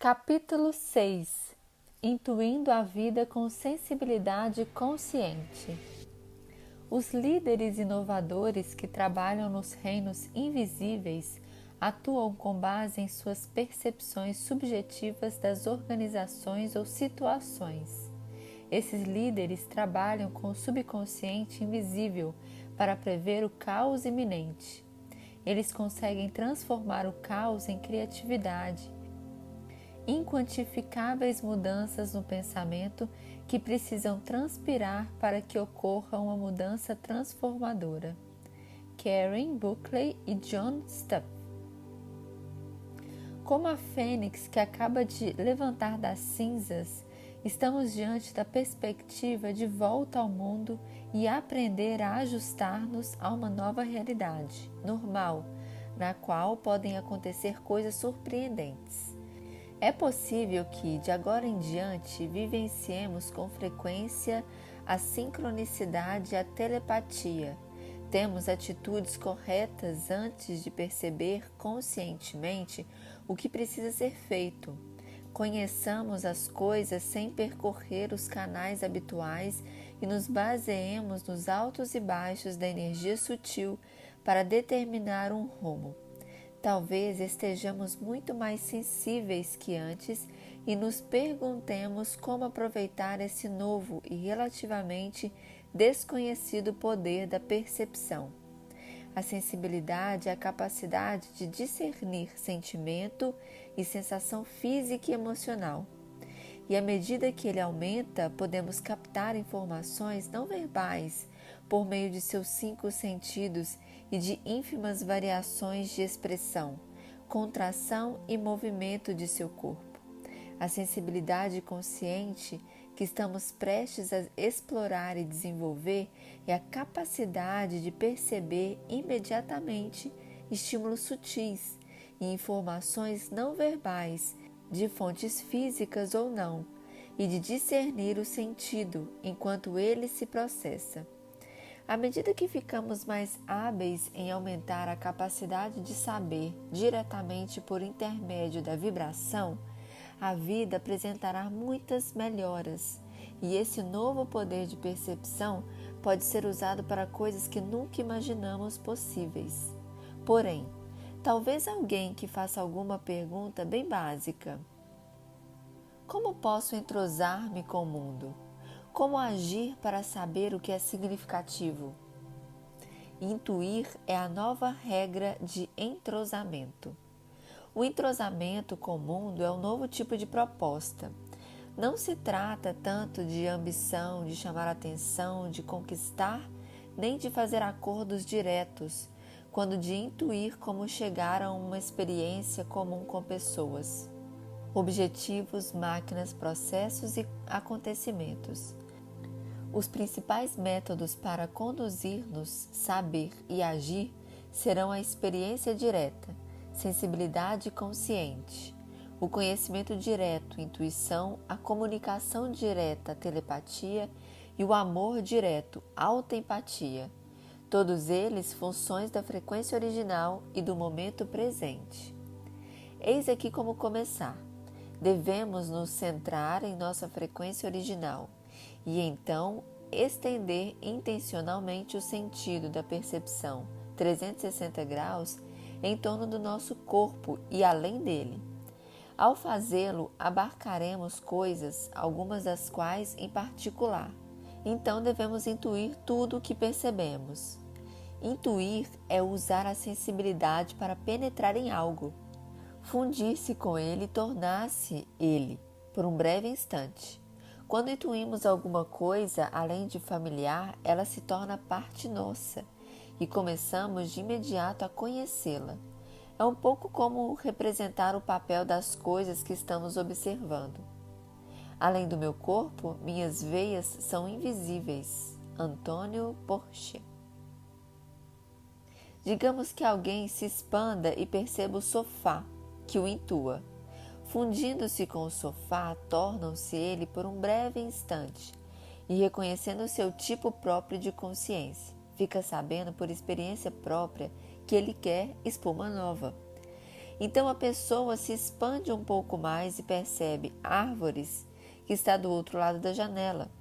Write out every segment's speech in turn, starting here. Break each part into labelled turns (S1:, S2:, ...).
S1: Capítulo 6. Intuindo a vida com sensibilidade consciente. Os líderes inovadores que trabalham nos reinos invisíveis atuam com base em suas percepções subjetivas das organizações ou situações. Esses líderes trabalham com o subconsciente invisível para prever o caos iminente. Eles conseguem transformar o caos em criatividade, inquantificáveis mudanças no pensamento que precisam transpirar para que ocorra uma mudança transformadora. Karen Buckley e John Stuff. Como a fênix que acaba de levantar das cinzas, estamos diante da perspectiva de volta ao mundo e aprender a ajustar-nos a uma nova realidade, normal, na qual podem acontecer coisas surpreendentes. É possível que, de agora em diante, vivenciemos com frequência a sincronicidade e a telepatia. Temos atitudes corretas antes de perceber conscientemente o que precisa ser feito. Conheçamos as coisas sem percorrer os canais habituais e nos baseemos nos altos e baixos da energia sutil para determinar um rumo. Talvez estejamos muito mais sensíveis que antes e nos perguntemos como aproveitar esse novo e relativamente desconhecido poder da percepção. A sensibilidade é a capacidade de discernir sentimento e sensação física e emocional. E à medida que ele aumenta, podemos captar informações não verbais por meio de seus 5 sentidos e de ínfimas variações de expressão, contração e movimento de seu corpo. A sensibilidade consciente que estamos prestes a explorar e desenvolver é a capacidade de perceber imediatamente estímulos sutis e informações não verbais, de fontes físicas ou não, e de discernir o sentido enquanto ele se processa. À medida que ficamos mais hábeis em aumentar a capacidade de saber diretamente por intermédio da vibração, a vida apresentará muitas melhoras, e esse novo poder de percepção pode ser usado para coisas que nunca imaginamos possíveis. Porém, talvez alguém que faça alguma pergunta bem básica: como posso entrosar-me com o mundo? Como agir para saber o que é significativo? Intuir é a nova regra de entrosamento. O entrosamento com o mundo é um novo tipo de proposta. Não se trata tanto de ambição, de chamar atenção, de conquistar, nem de fazer acordos diretos, quanto de intuir como chegar a uma experiência comum com pessoas, objetivos, máquinas, processos e acontecimentos. Os principais métodos para conduzir-nos, saber e agir serão a experiência direta, sensibilidade consciente, o conhecimento direto, intuição, a comunicação direta, telepatia e o amor direto, autoempatia. Todos eles funções da frequência original e do momento presente. Eis aqui como começar. Devemos nos centrar em nossa frequência original e então estender intencionalmente o sentido da percepção 360 graus em torno do nosso corpo e além dele. Ao fazê-lo, abarcaremos coisas, algumas das quais em particular. Então devemos intuir tudo o que percebemos. Intuir é usar a sensibilidade para penetrar em algo, fundir-se com ele e tornar-se ele, por um breve instante. Quando intuímos alguma coisa, além de familiar, ela se torna parte nossa e começamos de imediato a conhecê-la. É um pouco como representar o papel das coisas que estamos observando. Além do meu corpo, minhas veias são invisíveis. Antônio Porcher. Digamos que alguém se expanda e perceba o sofá, que o intua. Fundindo-se com o sofá, tornam-se ele por um breve instante e reconhecendo o seu tipo próprio de consciência, fica sabendo por experiência própria que ele quer espuma nova. Então a pessoa se expande um pouco mais e percebe árvores que está do outro lado da janela.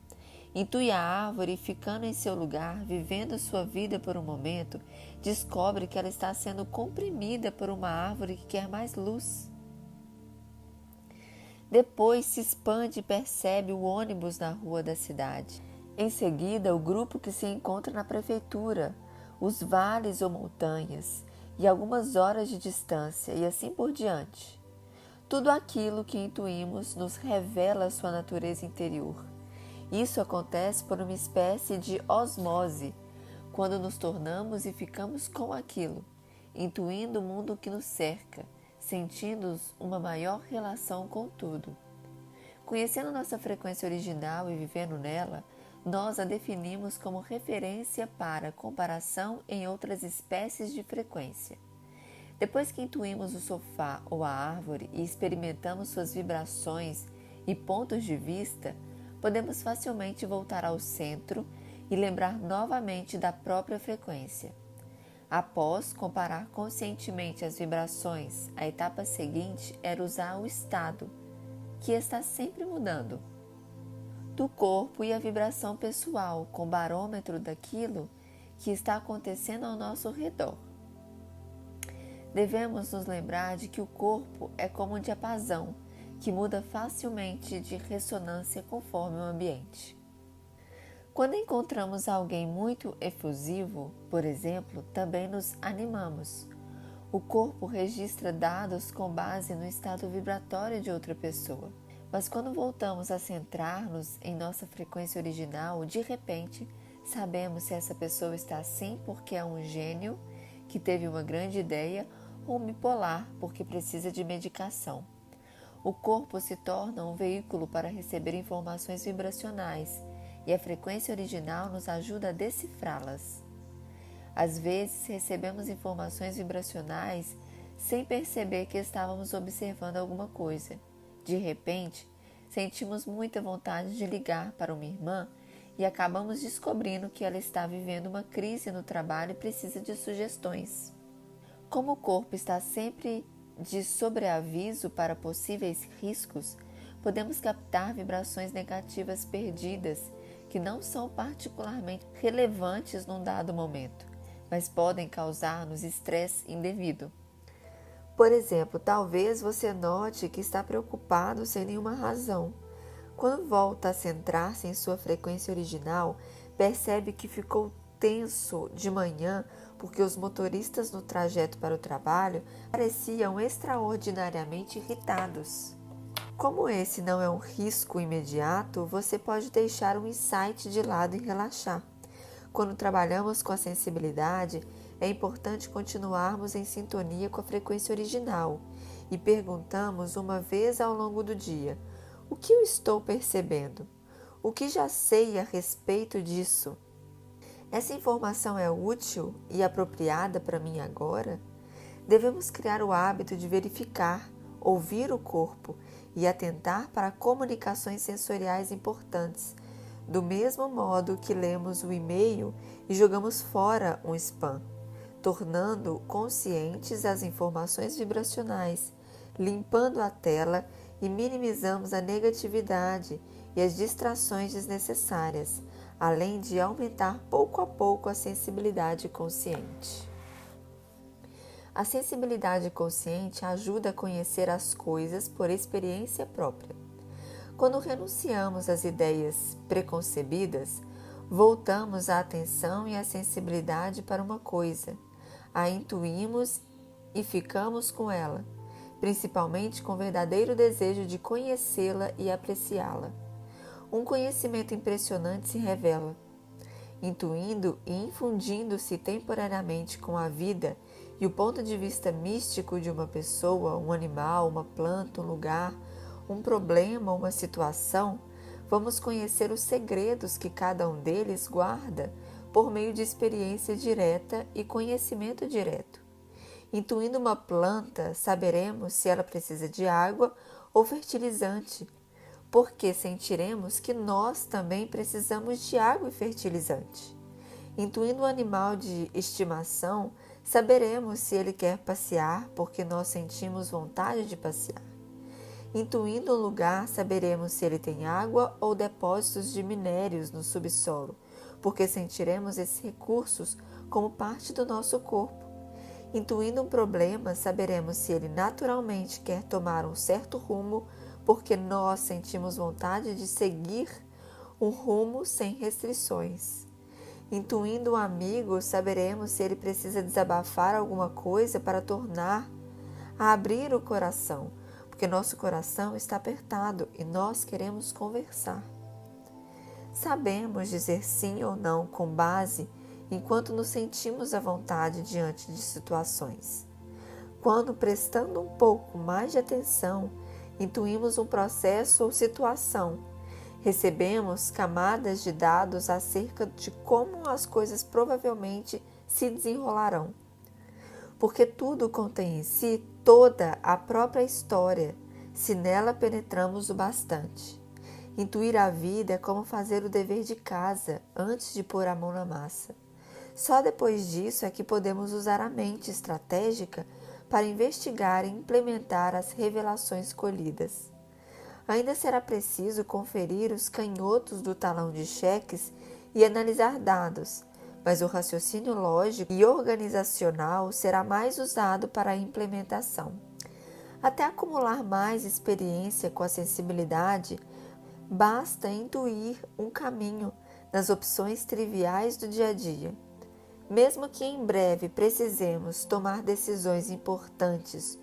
S1: Intui a árvore e, ficando em seu lugar, vivendo sua vida por um momento, descobre que ela está sendo comprimida por uma árvore que quer mais luz. Depois se expande e percebe o ônibus na rua da cidade. Em seguida, o grupo que se encontra na prefeitura, os vales ou montanhas, e algumas horas de distância, e assim por diante. Tudo aquilo que intuímos nos revela sua natureza interior. Isso acontece por uma espécie de osmose, quando nos tornamos e ficamos com aquilo, intuindo o mundo que nos cerca, sentindo uma maior relação com tudo. Conhecendo nossa frequência original e vivendo nela, nós a definimos como referência para comparação em outras espécies de frequência. Depois que intuímos o sofá ou a árvore e experimentamos suas vibrações e pontos de vista, podemos facilmente voltar ao centro e lembrar novamente da própria frequência. Após comparar conscientemente as vibrações, a etapa seguinte era usar o estado, que está sempre mudando, do corpo e a vibração pessoal com o barômetro daquilo que está acontecendo ao nosso redor. Devemos nos lembrar de que o corpo é como um diapasão que muda facilmente de ressonância conforme o ambiente. Quando encontramos alguém muito efusivo, por exemplo, também nos animamos. O corpo registra dados com base no estado vibratório de outra pessoa. Mas quando voltamos a centrar-nos em nossa frequência original, de repente, sabemos se essa pessoa está assim porque é um gênio que teve uma grande ideia ou bipolar porque precisa de medicação. O corpo se torna um veículo para receber informações vibracionais e a frequência original nos ajuda a decifrá-las. Às vezes recebemos informações vibracionais sem perceber que estávamos observando alguma coisa. De repente, sentimos muita vontade de ligar para uma irmã e acabamos descobrindo que ela está vivendo uma crise no trabalho e precisa de sugestões. Como o corpo está sempre de sobreaviso para possíveis riscos, podemos captar vibrações negativas perdidas que não são particularmente relevantes num dado momento, mas podem causar-nos estresse indevido. Por exemplo, talvez você note que está preocupado sem nenhuma razão. Quando volta a centrar-se em sua frequência original, percebe que ficou tenso de manhã porque os motoristas no trajeto para o trabalho pareciam extraordinariamente irritados. Como esse não é um risco imediato, você pode deixar um insight de lado e relaxar. Quando trabalhamos com a sensibilidade, é importante continuarmos em sintonia com a frequência original e perguntamos uma vez ao longo do dia: o que eu estou percebendo? O que já sei a respeito disso? Essa informação é útil e apropriada para mim agora? Devemos criar o hábito de verificar, ouvir o corpo e atentar para comunicações sensoriais importantes, do mesmo modo que lemos o e-mail e jogamos fora um spam, tornando conscientes as informações vibracionais, limpando a tela e minimizamos a negatividade e as distrações desnecessárias, além de aumentar pouco a pouco a sensibilidade consciente. A sensibilidade consciente ajuda a conhecer as coisas por experiência própria. Quando renunciamos às ideias preconcebidas, voltamos a atenção e a sensibilidade para uma coisa, a intuímos e ficamos com ela, principalmente com o verdadeiro desejo de conhecê-la e apreciá-la. Um conhecimento impressionante se revela, intuindo e infundindo-se temporariamente com a vida e o ponto de vista místico de uma pessoa, um animal, uma planta, um lugar, um problema, uma situação. Vamos conhecer os segredos que cada um deles guarda por meio de experiência direta e conhecimento direto. Intuindo uma planta, saberemos se ela precisa de água ou fertilizante, porque sentiremos que nós também precisamos de água e fertilizante. Intuindo um animal de estimação,
S2: Saberemos se ele quer passear porque nós sentimos vontade de passear. Intuindo um lugar, saberemos se ele tem água ou depósitos de minérios no subsolo, porque sentiremos esses recursos como parte do nosso corpo. Intuindo um problema, saberemos se ele naturalmente quer tomar um certo rumo, porque nós sentimos vontade de seguir um rumo sem restrições. Intuindo um amigo, saberemos se ele precisa desabafar alguma coisa para tornar a abrir o coração, porque nosso coração está apertado e nós queremos conversar. Sabemos dizer sim ou não com base enquanto nos sentimos à vontade diante de situações. Quando, prestando um pouco mais de atenção, intuímos um processo ou situação, recebemos camadas de dados acerca de como as coisas provavelmente se desenrolarão. Porque tudo contém em si toda a própria história, se nela penetramos o bastante. Intuir a vida é como fazer o dever de casa antes de pôr a mão na massa. Só depois disso é que podemos usar a mente estratégica para investigar e implementar as revelações colhidas. Ainda será preciso conferir os canhotos do talão de cheques e analisar dados, mas o raciocínio lógico e organizacional será mais usado para a implementação. Até acumular mais experiência com a sensibilidade, basta intuir um caminho nas opções triviais do dia a dia. Mesmo que em breve precisemos tomar decisões importantes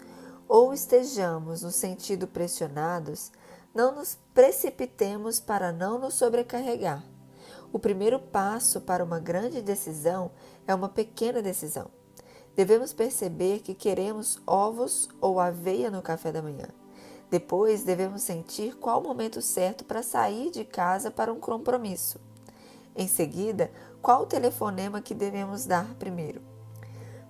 S2: ou estejamos no sentido pressionados, não nos precipitemos para não nos sobrecarregar. O primeiro passo para uma grande decisão é uma pequena decisão. Devemos perceber que queremos ovos ou aveia no café da manhã. Depois, devemos sentir qual o momento certo para sair de casa para um compromisso. Em seguida, qual o telefonema que devemos dar primeiro.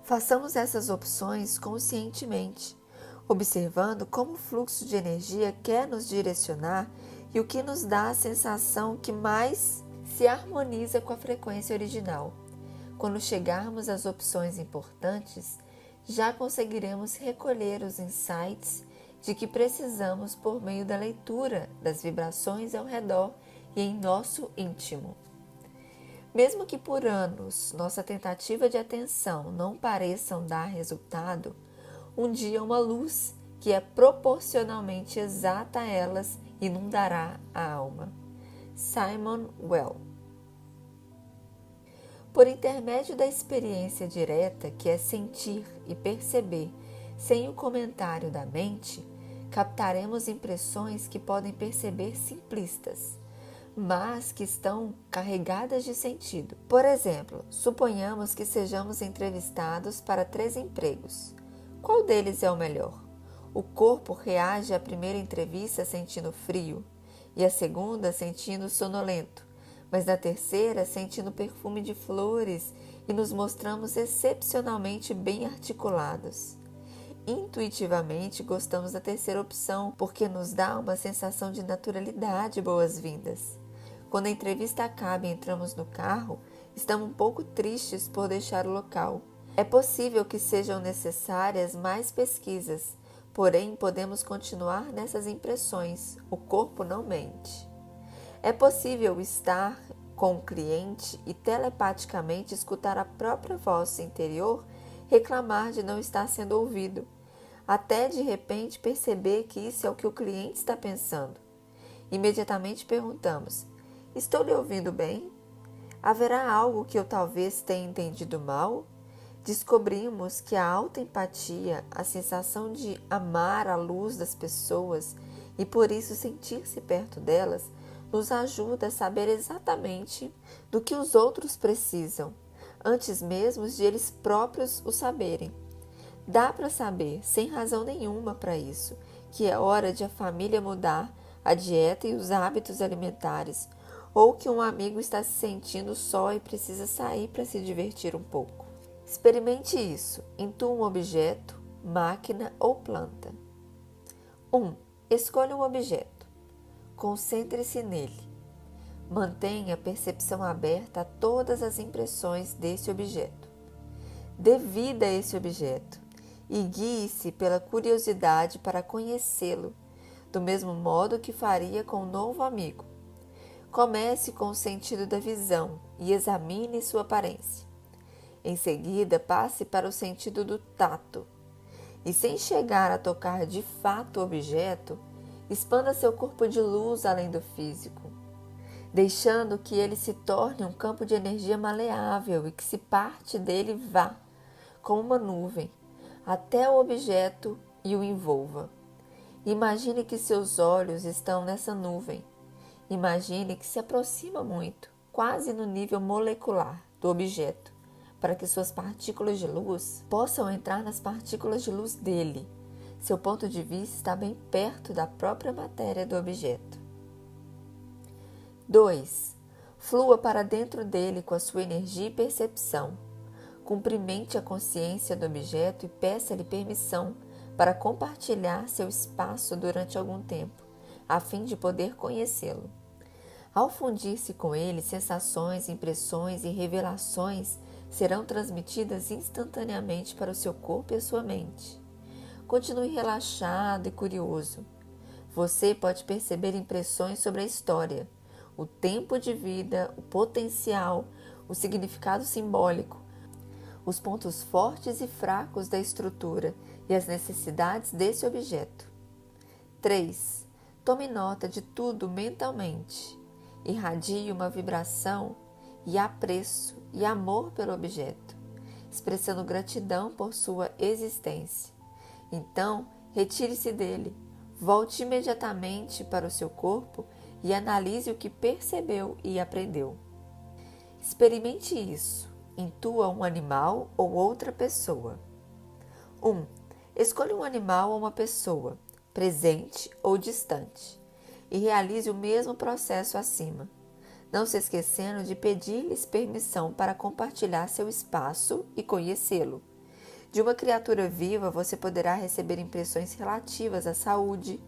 S2: Façamos essas opções conscientemente, observando como o fluxo de energia quer nos direcionar e o que nos dá a sensação que mais se harmoniza com a frequência original. Quando chegarmos às opções importantes, já conseguiremos recolher os insights de que precisamos por meio da leitura das vibrações ao redor e em nosso íntimo. Mesmo que por anos nossa tentativa de atenção não pareçam dar resultado, um dia uma luz que é proporcionalmente exata a elas inundará a alma. Simon Weil. Por intermédio da experiência direta, que é sentir e perceber sem o comentário da mente, captaremos impressões que podem perceber simplistas, mas que estão carregadas de sentido. Por exemplo, suponhamos que sejamos entrevistados para 3 empregos. Qual deles é o melhor? O corpo reage à primeira entrevista sentindo frio e à segunda sentindo sonolento, mas na terceira sentindo perfume de flores e nos mostramos excepcionalmente bem articulados. Intuitivamente gostamos da terceira opção porque nos dá uma sensação de naturalidade e boas-vindas. Quando a entrevista acaba e entramos no carro, estamos um pouco tristes por deixar o local. É possível que sejam necessárias mais pesquisas, porém podemos continuar nessas impressões, o corpo não mente. É possível estar com o cliente e telepaticamente escutar a própria voz interior reclamar de não estar sendo ouvido, até de repente perceber que isso é o que o cliente está pensando. Imediatamente perguntamos: estou lhe ouvindo bem? Haverá algo que eu talvez tenha entendido mal? Descobrimos que a autoempatia, a sensação de amar a luz das pessoas e por isso sentir-se perto delas, nos ajuda a saber exatamente do que os outros precisam, antes mesmo de eles próprios o saberem. Dá para saber, sem razão nenhuma para isso, que é hora de a família mudar a dieta e os hábitos alimentares, ou que um amigo está se sentindo só e precisa sair para se divertir um pouco. Experimente isso. Intua um objeto, máquina ou planta. 1. Escolha um objeto. Concentre-se nele. Mantenha a percepção aberta a todas as impressões desse objeto. Dê vida a esse objeto e guie-se pela curiosidade para conhecê-lo, do mesmo modo que faria com um novo amigo. Comece com o sentido da visão e examine sua aparência. Em seguida, passe para o sentido do tato. E sem chegar a tocar de fato o objeto, expanda seu corpo de luz além do físico, deixando que ele se torne um campo de energia maleável e que se parte dele vá, como uma nuvem, até o objeto e o envolva. Imagine que seus olhos estão nessa nuvem. Imagine que se aproxima muito, quase no nível molecular do objeto, para que suas partículas de luz possam entrar nas partículas de luz dele. Seu ponto de vista está bem perto da própria matéria do objeto. 2. Flua para dentro dele com a sua energia e percepção. Cumprimente a consciência do objeto e peça-lhe permissão para compartilhar seu espaço durante algum tempo, a fim de poder conhecê-lo. Ao fundir-se com ele, sensações, impressões e revelações serão transmitidas instantaneamente para o seu corpo e a sua mente. Continue relaxado e curioso. Você pode perceber impressões sobre a história, o tempo de vida, o potencial, o significado simbólico, os pontos fortes e fracos da estrutura e as necessidades desse objeto. 3. Tome nota de tudo mentalmente. Irradie uma vibração e apreço e amor pelo objeto, expressando gratidão por sua existência. Então, retire-se dele, volte imediatamente para o seu corpo e analise o que percebeu e aprendeu. Experimente isso. Intua um animal ou outra pessoa. 1. Escolha um animal ou uma pessoa, presente ou distante, e realize o mesmo processo acima, não se esquecendo de pedir-lhes permissão para compartilhar seu espaço e conhecê-lo. De uma criatura viva, você poderá receber impressões relativas à saúde,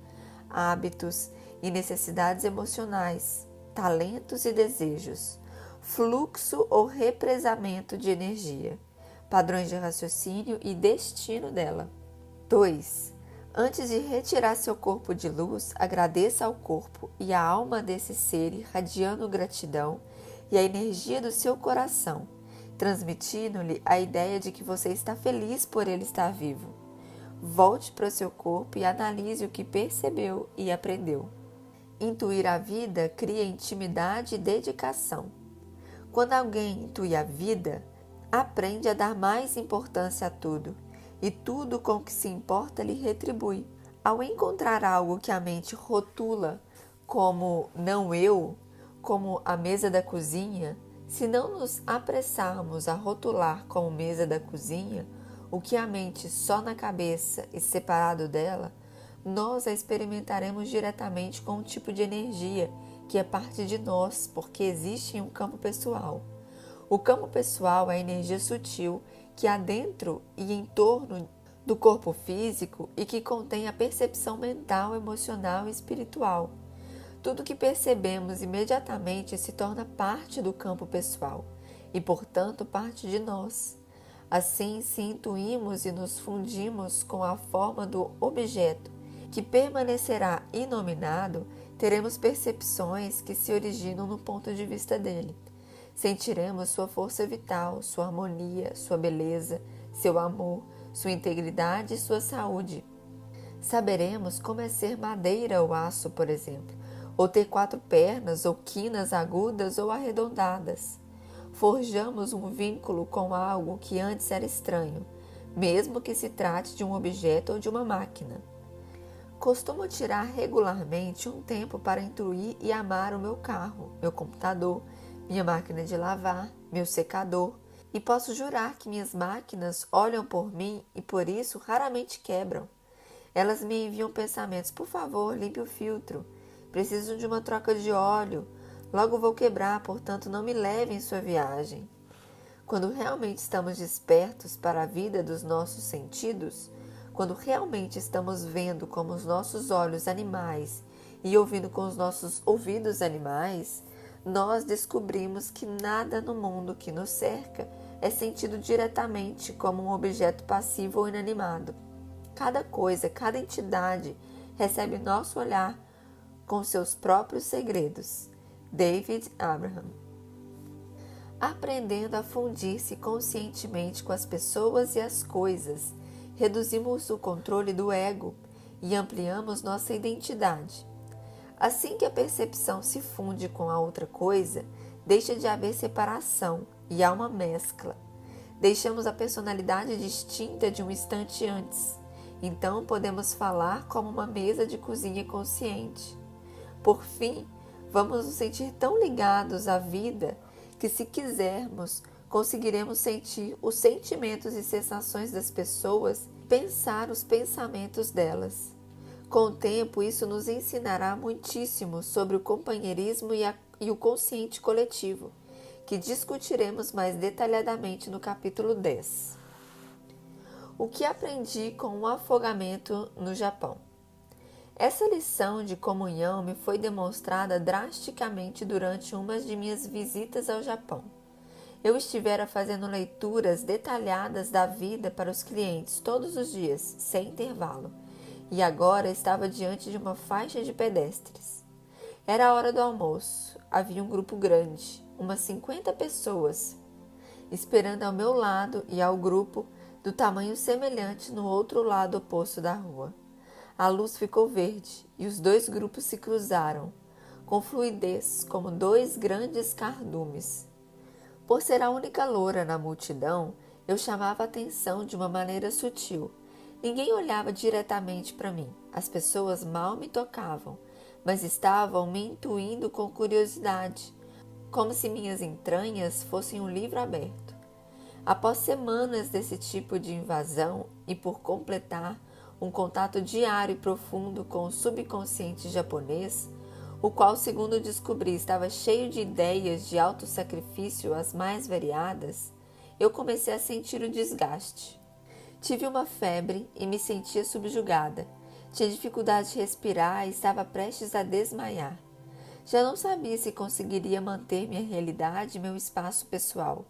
S2: hábitos e necessidades emocionais, talentos e desejos, fluxo ou represamento de energia, padrões de raciocínio e destino dela. 2. Antes de retirar seu corpo de luz, agradeça ao corpo e à alma desse ser, irradiando gratidão e a energia do seu coração, transmitindo-lhe a ideia de que você está feliz por ele estar vivo. Volte para o seu corpo e analise o que percebeu e aprendeu. Intuir a vida cria intimidade e dedicação. Quando alguém intui a vida, aprende a dar mais importância a tudo, e tudo com que se importa lhe retribui. Ao encontrar algo que a mente rotula como não eu, como a mesa da cozinha, se não nos apressarmos a rotular como mesa da cozinha o que a mente só na cabeça e separado dela, nós a experimentaremos diretamente com um tipo de energia que é parte de nós, porque existe em um campo pessoal. O campo pessoal é a energia sutil que há dentro e em torno do corpo físico e que contém a percepção mental, emocional e espiritual. Tudo que percebemos imediatamente se torna parte do campo pessoal e, portanto, parte de nós. Assim, se intuímos e nos fundimos com a forma do objeto, que permanecerá inominado, teremos percepções que se originam no ponto de vista dele. Sentiremos sua força vital, sua harmonia, sua beleza, seu amor, sua integridade e sua saúde. Saberemos como é ser madeira ou aço, por exemplo, ou ter 4 pernas ou quinas agudas ou arredondadas. Forjamos um vínculo com algo que antes era estranho, mesmo que se trate de um objeto ou de uma máquina. Costumo tirar regularmente um tempo para intuir e amar o meu carro, meu computador, minha máquina de lavar, meu secador, e posso jurar que minhas máquinas olham por mim e por isso raramente quebram. Elas me enviam pensamentos: por favor, limpe o filtro, preciso de uma troca de óleo, logo vou quebrar, portanto não me leve em sua viagem. Quando realmente estamos despertos para a vida dos nossos sentidos, quando realmente estamos vendo com os nossos olhos animais e ouvindo com os nossos ouvidos animais, nós descobrimos que nada no mundo que nos cerca é sentido diretamente como um objeto passivo ou inanimado. Cada coisa, cada entidade recebe nosso olhar com seus próprios segredos. David Abraham. Aprendendo a fundir-se conscientemente com as pessoas e as coisas, reduzimos o controle do ego e ampliamos nossa identidade. Assim que a percepção se funde com a outra coisa, deixa de haver separação e há uma mescla. Deixamos a personalidade distinta de um instante antes. Então podemos falar como uma mesa de cozinha consciente. Por fim, vamos nos sentir tão ligados à vida que, se quisermos, conseguiremos sentir os sentimentos e sensações das pessoas, pensar os pensamentos delas. Com o tempo, isso nos ensinará muitíssimo sobre o companheirismo e o consciente coletivo, que discutiremos mais detalhadamente no capítulo 10. O que aprendi com o afogamento no Japão? Essa lição de comunhão me foi demonstrada drasticamente durante uma de minhas visitas ao Japão. Eu estivera fazendo leituras detalhadas da vida para os clientes todos os dias, sem intervalo, e agora estava diante de uma faixa de pedestres. Era a hora do almoço, havia um grupo grande, umas 50 pessoas, esperando ao meu lado e ao grupo do tamanho semelhante no outro lado oposto da rua. A luz ficou verde e os dois grupos se cruzaram, com fluidez como dois grandes cardumes. Por ser a única loura na multidão, eu chamava a atenção de uma maneira sutil. Ninguém olhava diretamente para mim. As pessoas mal me tocavam, mas estavam me intuindo com curiosidade, como se minhas entranhas fossem um livro aberto. Após semanas desse tipo de invasão e por completar um contato diário e profundo com o subconsciente japonês, o qual, segundo descobri, estava cheio de ideias de autossacrifício as mais variadas, eu comecei a sentir o desgaste. Tive uma febre e me sentia subjugada. Tinha dificuldade de respirar e estava prestes a desmaiar. Já não sabia se conseguiria manter minha realidade e meu espaço pessoal.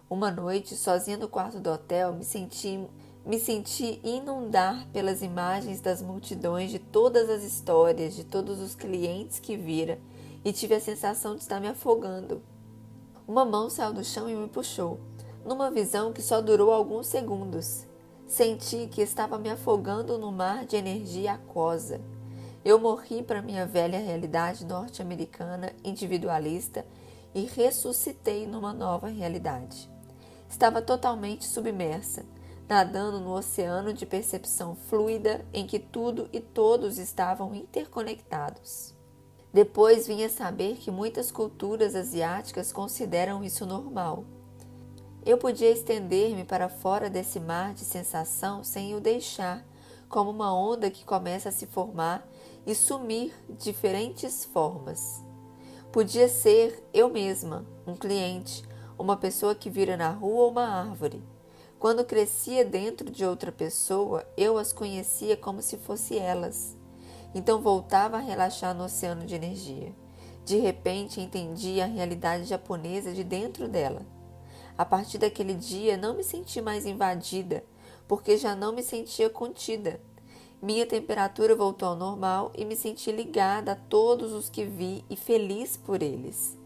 S2: Uma noite, sozinha no quarto do hotel, me senti inundar pelas imagens das multidões, de todas as histórias, de todos os clientes que vira, e tive a sensação de estar me afogando. Uma mão saiu do chão e me puxou, numa visão que só durou alguns segundos. Senti que estava me afogando no mar de energia aquosa. Eu morri para minha velha realidade norte-americana individualista e ressuscitei numa nova realidade. Estava totalmente submersa, nadando no oceano de percepção fluida em que tudo e todos estavam interconectados. Depois vim a saber que muitas culturas asiáticas consideram isso normal. Eu podia estender-me para fora desse mar de sensação sem o deixar, como uma onda que começa a se formar e sumir de diferentes formas. Podia ser eu mesma, um cliente, uma pessoa que vira na rua ou uma árvore. Quando crescia dentro de outra pessoa, eu as conhecia como se fossem elas. Então voltava a relaxar no oceano de energia. De repente entendi a realidade japonesa de dentro dela. A partir daquele dia não me senti mais invadida, porque já não me sentia contida. Minha temperatura voltou ao normal e me senti ligada a todos os que vi e feliz por eles.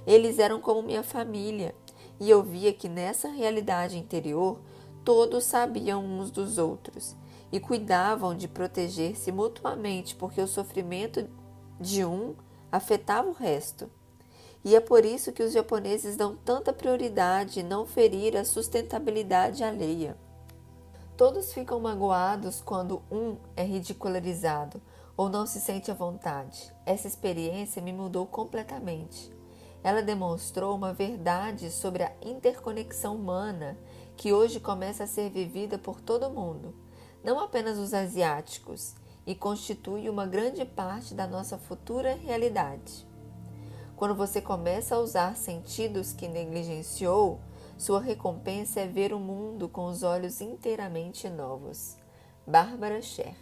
S2: Eles eram como minha família, e eu via que nessa realidade interior todos sabiam uns dos outros e cuidavam de proteger-se mutuamente, porque o sofrimento de um afetava o resto. E é por isso que os japoneses dão tanta prioridade em não ferir a sustentabilidade alheia. Todos ficam magoados quando um é ridicularizado ou não se sente à vontade. Essa experiência me mudou completamente. Ela demonstrou uma verdade sobre a interconexão humana que hoje começa a ser vivida por todo mundo, não apenas os asiáticos, e constitui uma grande parte da nossa futura realidade. Quando você começa a usar sentidos que negligenciou, sua recompensa é ver o mundo com os olhos inteiramente novos. Barbara Sher.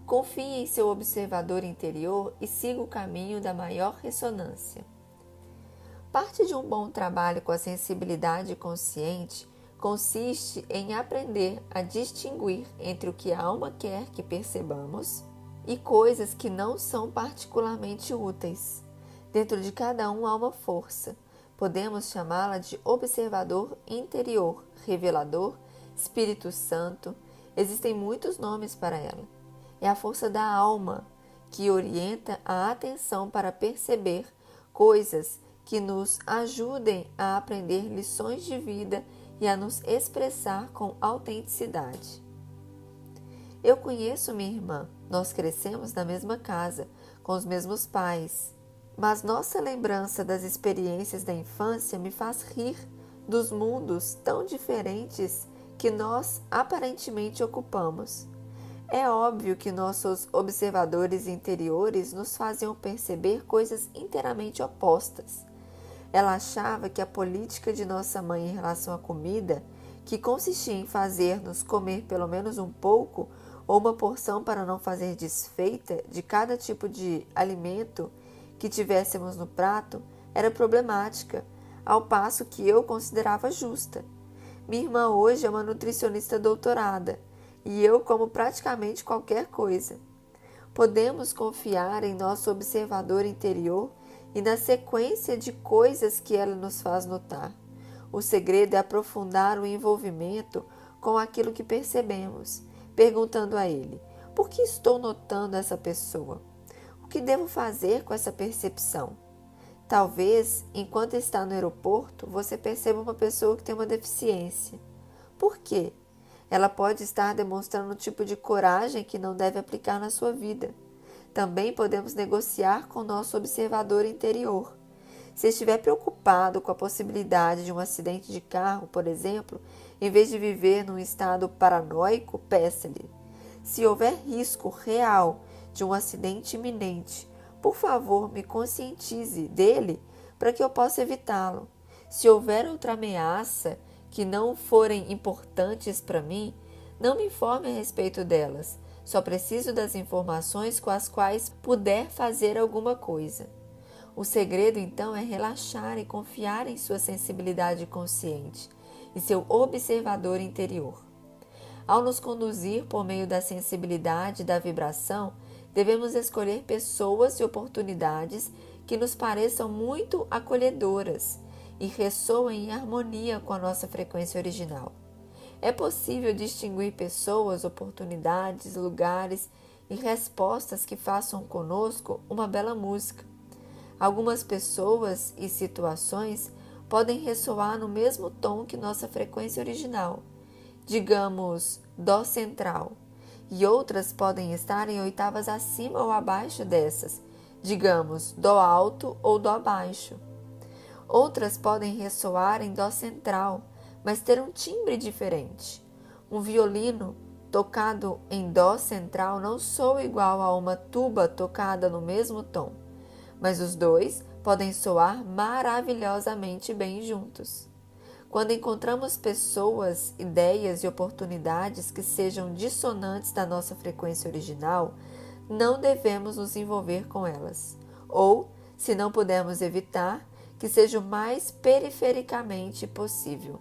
S2: Confie em seu observador interior e siga o caminho da maior ressonância. Parte de um bom trabalho com a sensibilidade consciente consiste em aprender a distinguir entre o que a alma quer que percebamos e coisas que não são particularmente úteis. Dentro de cada um há uma força. Podemos chamá-la de observador interior, revelador, Espírito Santo. Existem muitos nomes para ela. É a força da alma que orienta a atenção para perceber coisas que nos ajudem a aprender lições de vida e a nos expressar com autenticidade. Eu conheço minha irmã, nós crescemos na mesma casa, com os mesmos pais, mas nossa lembrança das experiências da infância me faz rir dos mundos tão diferentes que nós aparentemente ocupamos. É óbvio que nossos observadores interiores nos faziam perceber coisas inteiramente opostas. Ela achava que a política de nossa mãe em relação à comida, que consistia em fazer-nos comer pelo menos um pouco ou uma porção para não fazer desfeita de cada tipo de alimento que tivéssemos no prato, era problemática, ao passo que eu considerava justa. Minha irmã hoje é uma nutricionista doutorada e eu como praticamente qualquer coisa. Podemos confiar em nosso observador interior e na sequência de coisas que ela nos faz notar. O segredo é aprofundar o envolvimento com aquilo que percebemos, perguntando a ele: por que estou notando essa pessoa? O que devo fazer com essa percepção? Talvez, enquanto está no aeroporto, você perceba uma pessoa que tem uma deficiência. Por quê? Ela pode estar demonstrando um tipo de coragem que não deve aplicar na sua vida. Também podemos negociar com o nosso observador interior. Se estiver preocupado com a possibilidade de um acidente de carro, por exemplo, em vez de viver num estado paranoico, peça-lhe: se houver risco real de um acidente iminente, por favor, me conscientize dele para que eu possa evitá-lo. Se houver outra ameaça que não forem importantes para mim, não me informe a respeito delas. Só preciso das informações com as quais puder fazer alguma coisa. O segredo, então, é relaxar e confiar em sua sensibilidade consciente e seu observador interior. Ao nos conduzir por meio da sensibilidade e da vibração, devemos escolher pessoas e oportunidades que nos pareçam muito acolhedoras e ressoem em harmonia com a nossa frequência original. É possível distinguir pessoas, oportunidades, lugares e respostas que façam conosco uma bela música. Algumas pessoas e situações podem ressoar no mesmo tom que nossa frequência original, digamos Dó central, e outras podem estar em oitavas acima ou abaixo dessas, digamos Dó alto ou Dó baixo. Outras podem ressoar em Dó central, mas ter um timbre diferente. Um violino tocado em Dó central não soa igual a uma tuba tocada no mesmo tom, mas os dois podem soar maravilhosamente bem juntos. Quando encontramos pessoas, ideias e oportunidades que sejam dissonantes da nossa frequência original, não devemos nos envolver com elas, ou, se não pudermos evitar, que seja o mais perifericamente possível.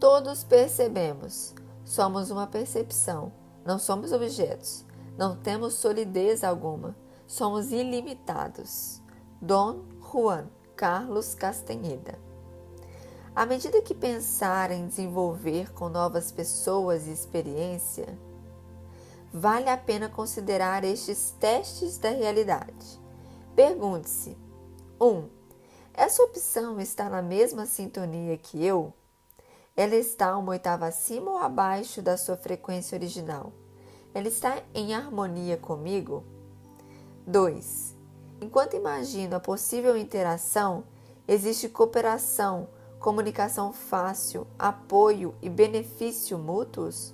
S2: Todos percebemos, somos uma percepção, não somos objetos, não temos solidez alguma, somos ilimitados. Dom Juan Carlos Castanheda. À medida que pensar em desenvolver com novas pessoas e experiência, vale a pena considerar estes testes da realidade. Pergunte-se: 1. Essa opção está na mesma sintonia que eu? Ela está uma oitava acima ou abaixo da sua frequência original? Ela está em harmonia comigo? 2. Enquanto imagino a possível interação, existe cooperação, comunicação fácil, apoio e benefício mútuos?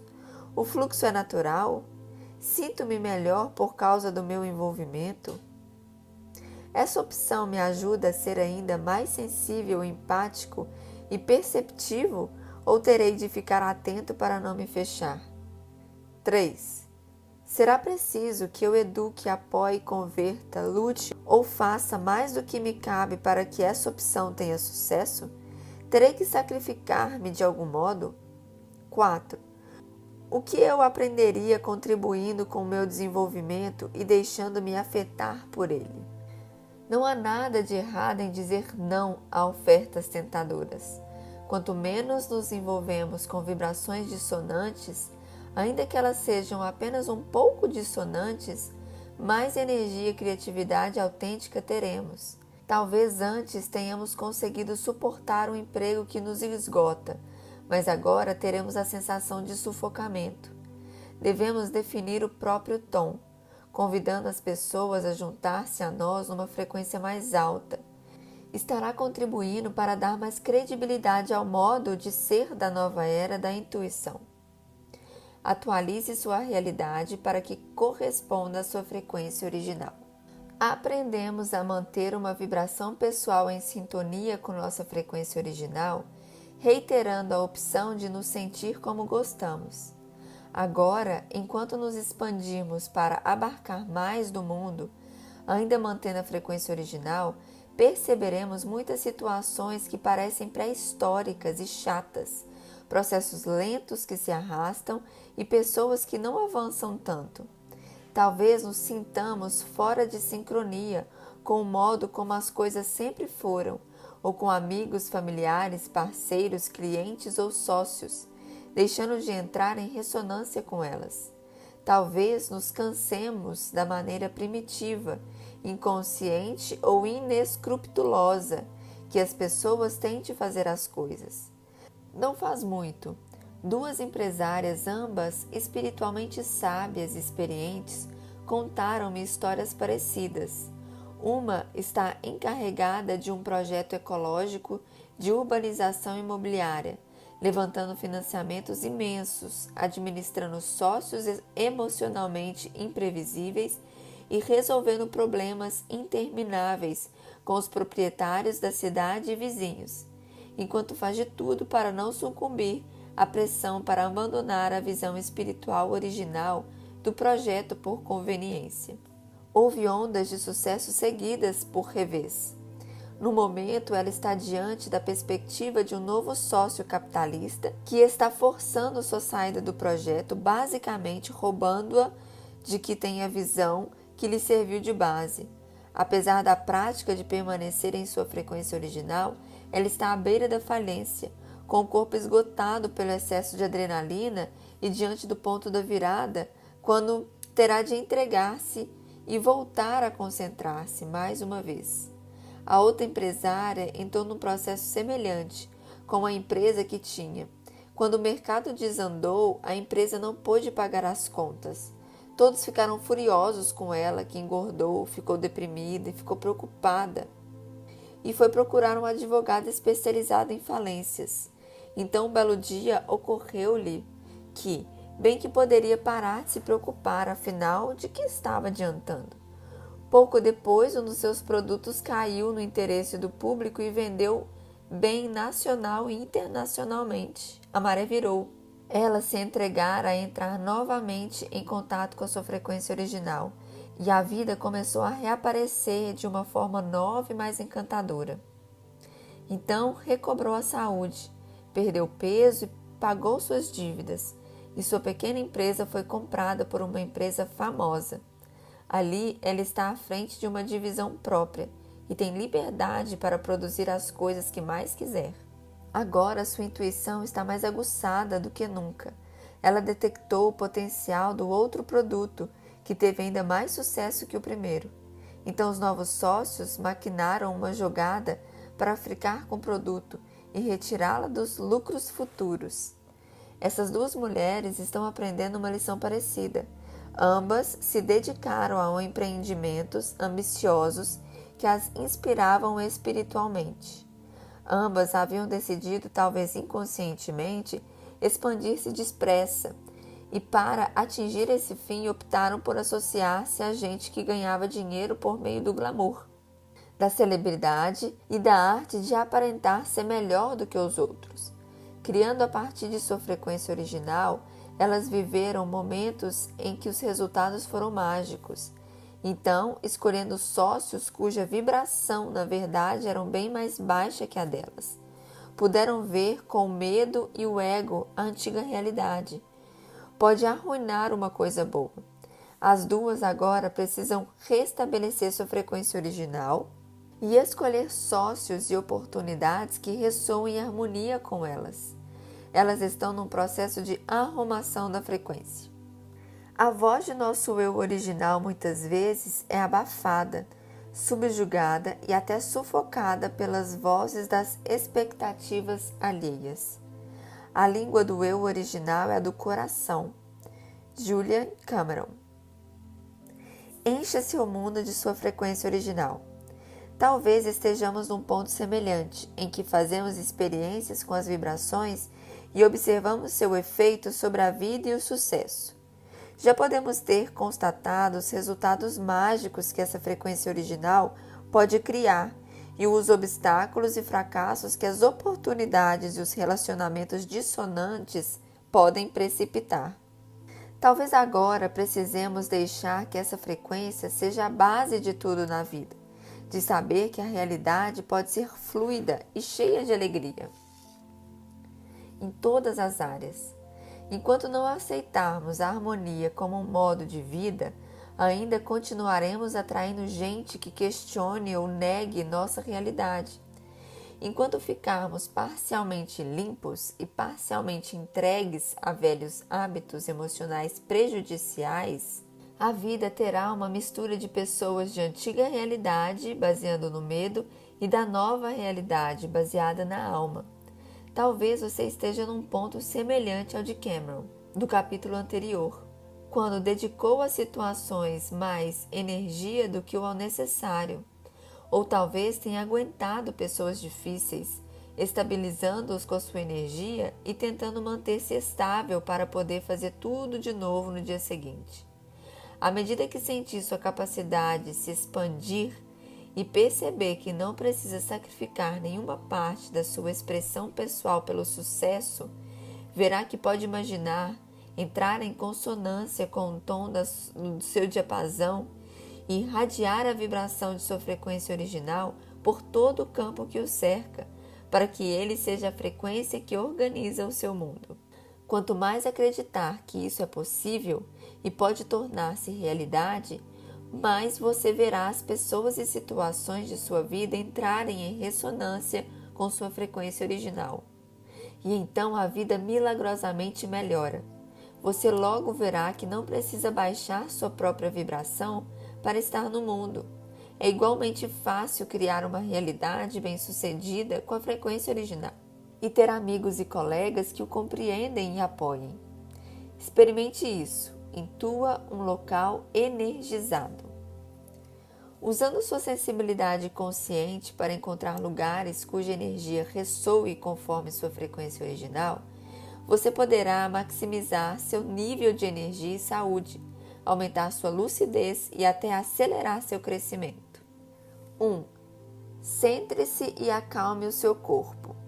S2: O fluxo é natural? Sinto-me melhor por causa do meu envolvimento? Essa opção me ajuda a ser ainda mais sensível, empático e perceptivo, ou terei de ficar atento para não me fechar? 3. Será preciso que eu eduque, apoie, converta, lute ou faça mais do que me cabe para que essa opção tenha sucesso? Terei que sacrificar-me de algum modo? 4. O que eu aprenderia contribuindo com o meu desenvolvimento e deixando-me afetar por ele? Não há nada de errado em dizer não a ofertas tentadoras. Quanto menos nos envolvemos com vibrações dissonantes, ainda que elas sejam apenas um pouco dissonantes, mais energia e criatividade autêntica teremos. Talvez antes tenhamos conseguido suportar um emprego que nos esgota, mas agora teremos a sensação de sufocamento. Devemos definir o próprio tom, convidando as pessoas a juntar-se a nós numa frequência mais alta. Estará contribuindo para dar mais credibilidade ao modo de ser da nova era da intuição. Atualize sua realidade para que corresponda à sua frequência original. Aprendemos a manter uma vibração pessoal em sintonia com nossa frequência original, reiterando a opção de nos sentir como gostamos. Agora, enquanto nos expandimos para abarcar mais do mundo, ainda mantendo a frequência original, perceberemos muitas situações que parecem pré-históricas e chatas, processos lentos que se arrastam e pessoas que não avançam tanto. Talvez nos sintamos fora de sincronia com o modo como as coisas sempre foram, ou com amigos, familiares, parceiros, clientes ou sócios, deixando de entrar em ressonância com elas. Talvez nos cansemos da maneira primitiva, inconsciente ou inescrupulosa que as pessoas têm de fazer as coisas. Não faz muito, 2 empresárias, ambas espiritualmente sábias e experientes, contaram-me histórias parecidas. Uma está encarregada de um projeto ecológico de urbanização imobiliária, levantando financiamentos imensos, administrando sócios emocionalmente imprevisíveis e resolvendo problemas intermináveis com os proprietários da cidade e vizinhos, enquanto faz de tudo para não sucumbir à pressão para abandonar a visão espiritual original do projeto por conveniência. Houve ondas de sucesso seguidas por revés. No momento, ela está diante da perspectiva de um novo sócio capitalista que está forçando sua saída do projeto, basicamente roubando-a de que tem a visão que lhe serviu de base. Apesar da prática de permanecer em sua frequência original, ela está à beira da falência, com o corpo esgotado pelo excesso de adrenalina e diante do ponto da virada, quando terá de entregar-se e voltar a concentrar-se mais uma vez. A outra empresária entrou num processo semelhante com a empresa que tinha. Quando o mercado desandou, a empresa não pôde pagar as contas. Todos ficaram furiosos com ela, que engordou, ficou deprimida e ficou preocupada. E foi procurar um advogado especializado em falências. Então, um belo dia, ocorreu-lhe que, bem que poderia parar de se preocupar, afinal, de que estava adiantando. Pouco depois, um dos seus produtos caiu no interesse do público e vendeu bem nacional e internacionalmente. A maré virou. Ela se entregara a entrar novamente em contato com a sua frequência original, e a vida começou a reaparecer de uma forma nova e mais encantadora. Então, recobrou a saúde, perdeu peso e pagou suas dívidas, e sua pequena empresa foi comprada por uma empresa famosa. Ali, ela está à frente de uma divisão própria e tem liberdade para produzir as coisas que mais quiser. Agora, sua intuição está mais aguçada do que nunca. Ela detectou o potencial do outro produto, que teve ainda mais sucesso que o primeiro. Então, os novos sócios maquinaram uma jogada para ficar com o produto e retirá-la dos lucros futuros. Essas 2 mulheres estão aprendendo uma lição parecida. Ambas se dedicaram a empreendimentos ambiciosos que as inspiravam espiritualmente. Ambas haviam decidido, talvez inconscientemente, expandir-se depressa, e para atingir esse fim optaram por associar-se a gente que ganhava dinheiro por meio do glamour, da celebridade e da arte de aparentar ser melhor do que os outros. Criando a partir de sua frequência original, Elas viveram momentos em que os resultados foram mágicos. Então, escolhendo sócios cuja vibração, na verdade, era bem mais baixa que a delas. Puderam ver com o medo e o ego a antiga realidade. Pode arruinar uma coisa boa. As duas agora precisam restabelecer sua frequência original e escolher sócios e oportunidades que ressoem em harmonia com elas. Elas estão num processo de arrumação da frequência. A voz de nosso eu original muitas vezes é abafada, subjugada e até sufocada pelas vozes das expectativas alheias. A língua do eu original é a do coração. Julian Cameron. Encha seu mundo de sua frequência original. Talvez estejamos num ponto semelhante, em que fazemos experiências com as vibrações e observamos seu efeito sobre a vida e o sucesso. Já podemos ter constatado os resultados mágicos que essa frequência original pode criar e os obstáculos e fracassos que as oportunidades e os relacionamentos dissonantes podem precipitar. Talvez agora precisemos deixar que essa frequência seja a base de tudo na vida, de saber que a realidade pode ser fluida e cheia de alegria em todas as áreas. Enquanto não aceitarmos a harmonia como um modo de vida, ainda continuaremos atraindo gente que questione ou negue nossa realidade. Enquanto ficarmos parcialmente limpos e parcialmente entregues a velhos hábitos emocionais prejudiciais, a vida terá uma mistura de pessoas de antiga realidade, baseando no medo, e da nova realidade, baseada na alma. Talvez você esteja num ponto semelhante ao de Cameron, do capítulo anterior, quando dedicou a situações mais energia do que o necessário. Ou talvez tenha aguentado pessoas difíceis, estabilizando-os com a sua energia e tentando manter-se estável para poder fazer tudo de novo no dia seguinte. À medida que sentir sua capacidade se expandir e perceber que não precisa sacrificar nenhuma parte da sua expressão pessoal pelo sucesso, verá que pode imaginar, entrar em consonância com o tom do seu diapasão e irradiar a vibração de sua frequência original por todo o campo que o cerca, para que ele seja a frequência que organiza o seu mundo. Quanto mais acreditar que isso é possível e pode tornar-se realidade, mais você verá as pessoas e situações de sua vida entrarem em ressonância com sua frequência original. E então a vida milagrosamente melhora. Você logo verá que não precisa baixar sua própria vibração para estar no mundo. É igualmente fácil criar uma realidade bem-sucedida com a frequência original e ter amigos e colegas que o compreendem e apoiem. Experimente isso. Intua um local energizado. Usando sua sensibilidade consciente para encontrar lugares cuja energia ressoe conforme sua frequência original, você poderá maximizar seu nível de energia e saúde, aumentar sua lucidez e até acelerar seu crescimento. 1. Centre-se e acalme o seu corpo.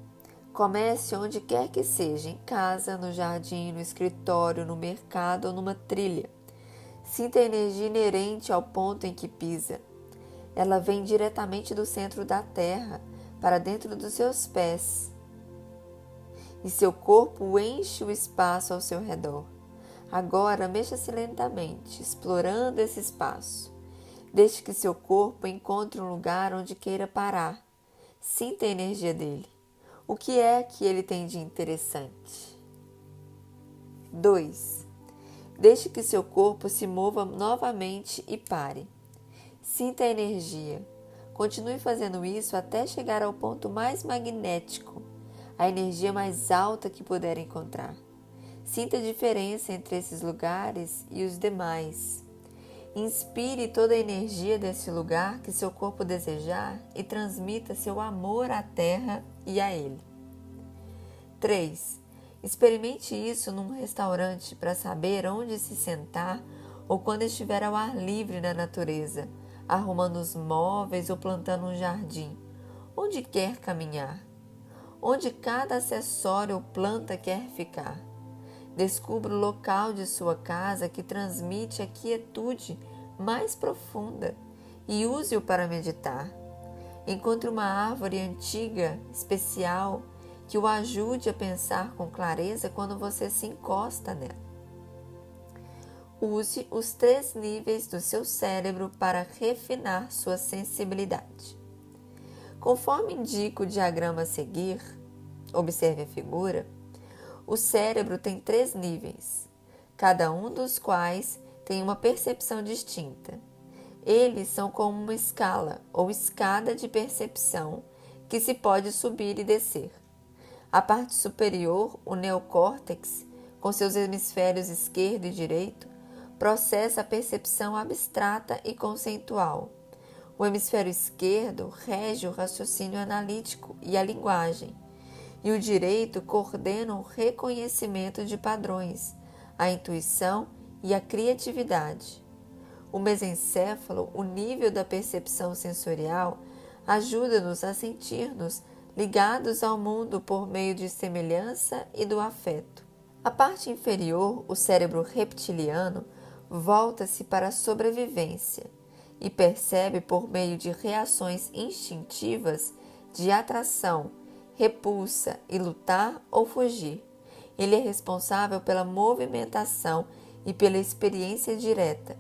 S2: Comece onde quer que seja, em casa, no jardim, no escritório, no mercado ou numa trilha. Sinta a energia inerente ao ponto em que pisa. Ela vem diretamente do centro da terra, para dentro dos seus pés. E seu corpo enche o espaço ao seu redor. Agora, mexa-se lentamente, explorando esse espaço. Deixe que seu corpo encontre um lugar onde queira parar. Sinta a energia dele. O que é que ele tem de interessante? 2. Deixe que seu corpo se mova novamente e pare. Sinta a energia. Continue fazendo isso até chegar ao ponto mais magnético, a energia mais alta que puder encontrar. Sinta a diferença entre esses lugares e os demais. Inspire toda a energia desse lugar que seu corpo desejar e transmita seu amor à terra e a ele. 3. Experimente isso num restaurante para saber onde se sentar ou quando estiver ao ar livre na natureza, arrumando os móveis ou plantando um jardim, onde quer caminhar, onde cada acessório ou planta quer ficar. Descubra o local de sua casa que transmite a quietude mais profunda e use-o para meditar. Encontre uma árvore antiga, especial, que o ajude a pensar com clareza quando você se encosta nela. Use os 3 níveis do seu cérebro para refinar sua sensibilidade. Conforme indica o diagrama a seguir, observe a figura, o cérebro tem 3 níveis, cada um dos quais tem uma percepção distinta. Eles são como uma escala ou escada de percepção que se pode subir e descer. A parte superior, o neocórtex, com seus hemisférios esquerdo e direito, processa a percepção abstrata e conceitual. O hemisfério esquerdo rege o raciocínio analítico e a linguagem, e o direito coordena o reconhecimento de padrões, a intuição e a criatividade. O mesencéfalo, o nível da percepção sensorial, ajuda-nos a sentir-nos ligados ao mundo por meio de semelhança e do afeto. A parte inferior, o cérebro reptiliano, volta-se para a sobrevivência e percebe por meio de reações instintivas de atração, repulsa e lutar ou fugir. Ele é responsável pela movimentação e pela experiência direta.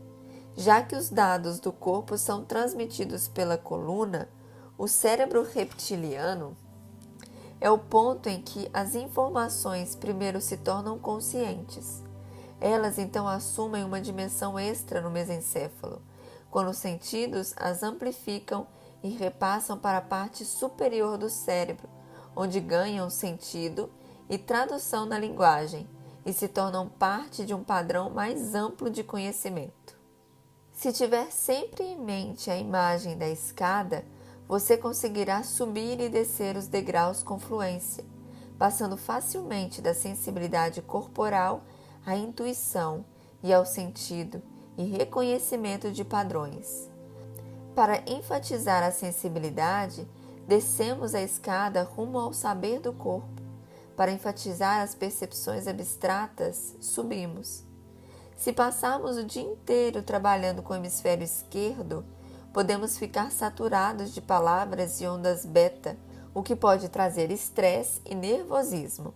S2: Já que os dados do corpo são transmitidos pela coluna, o cérebro reptiliano é o ponto em que as informações primeiro se tornam conscientes. Elas então assumem uma dimensão extra no mesencéfalo, quando os sentidos as amplificam e repassam para a parte superior do cérebro, onde ganham sentido e tradução na linguagem e se tornam parte de um padrão mais amplo de conhecimento. Se tiver sempre em mente a imagem da escada, você conseguirá subir e descer os degraus com fluência, passando facilmente da sensibilidade corporal à intuição e ao sentido e reconhecimento de padrões. Para enfatizar a sensibilidade, descemos a escada rumo ao saber do corpo. Para enfatizar as percepções abstratas, subimos. Se passarmos o dia inteiro trabalhando com o hemisfério esquerdo, podemos ficar saturados de palavras e ondas beta, o que pode trazer estresse e nervosismo.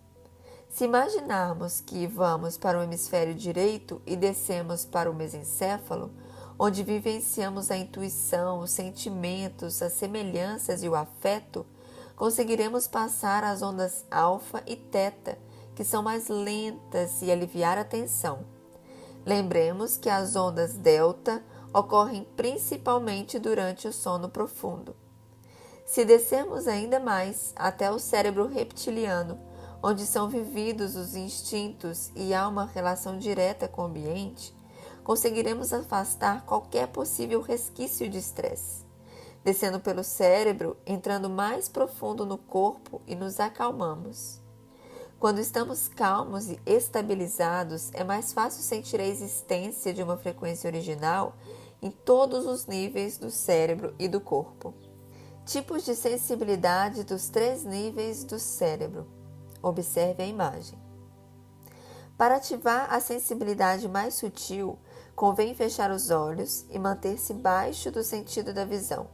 S2: Se imaginarmos que vamos para o hemisfério direito e descemos para o mesencéfalo, onde vivenciamos a intuição, os sentimentos, as semelhanças e o afeto, conseguiremos passar as ondas alfa e teta, que são mais lentas, e aliviar a tensão. Lembremos que as ondas delta ocorrem principalmente durante o sono profundo. Se descermos ainda mais até o cérebro reptiliano, onde são vividos os instintos e há uma relação direta com o ambiente, conseguiremos afastar qualquer possível resquício de estresse. Descendo pelo cérebro, entrando mais profundo no corpo e nos acalmamos. Quando estamos calmos e estabilizados, é mais fácil sentir a existência de uma frequência original em todos os níveis do cérebro e do corpo. Tipos de sensibilidade dos 3 níveis do cérebro. Observe a imagem. Para ativar a sensibilidade mais sutil, convém fechar os olhos e manter-se baixo do sentido da visão,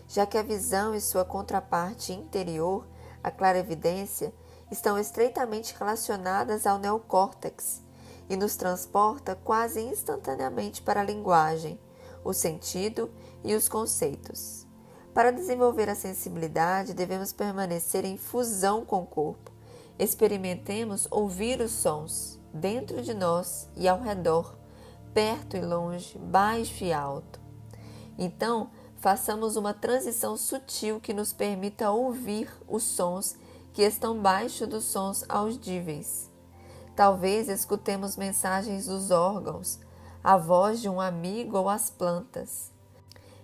S2: já que a visão e sua contraparte interior, a clarevidência, estão estreitamente relacionadas ao neocórtex e nos transporta quase instantaneamente para a linguagem, o sentido e os conceitos. Para desenvolver a sensibilidade, devemos permanecer em fusão com o corpo. Experimentemos ouvir os sons dentro de nós e ao redor, perto e longe, baixo e alto. Então, façamos uma transição sutil que nos permita ouvir os sons que estão baixo dos sons audíveis. Talvez escutemos mensagens dos órgãos, a voz de um amigo ou as plantas.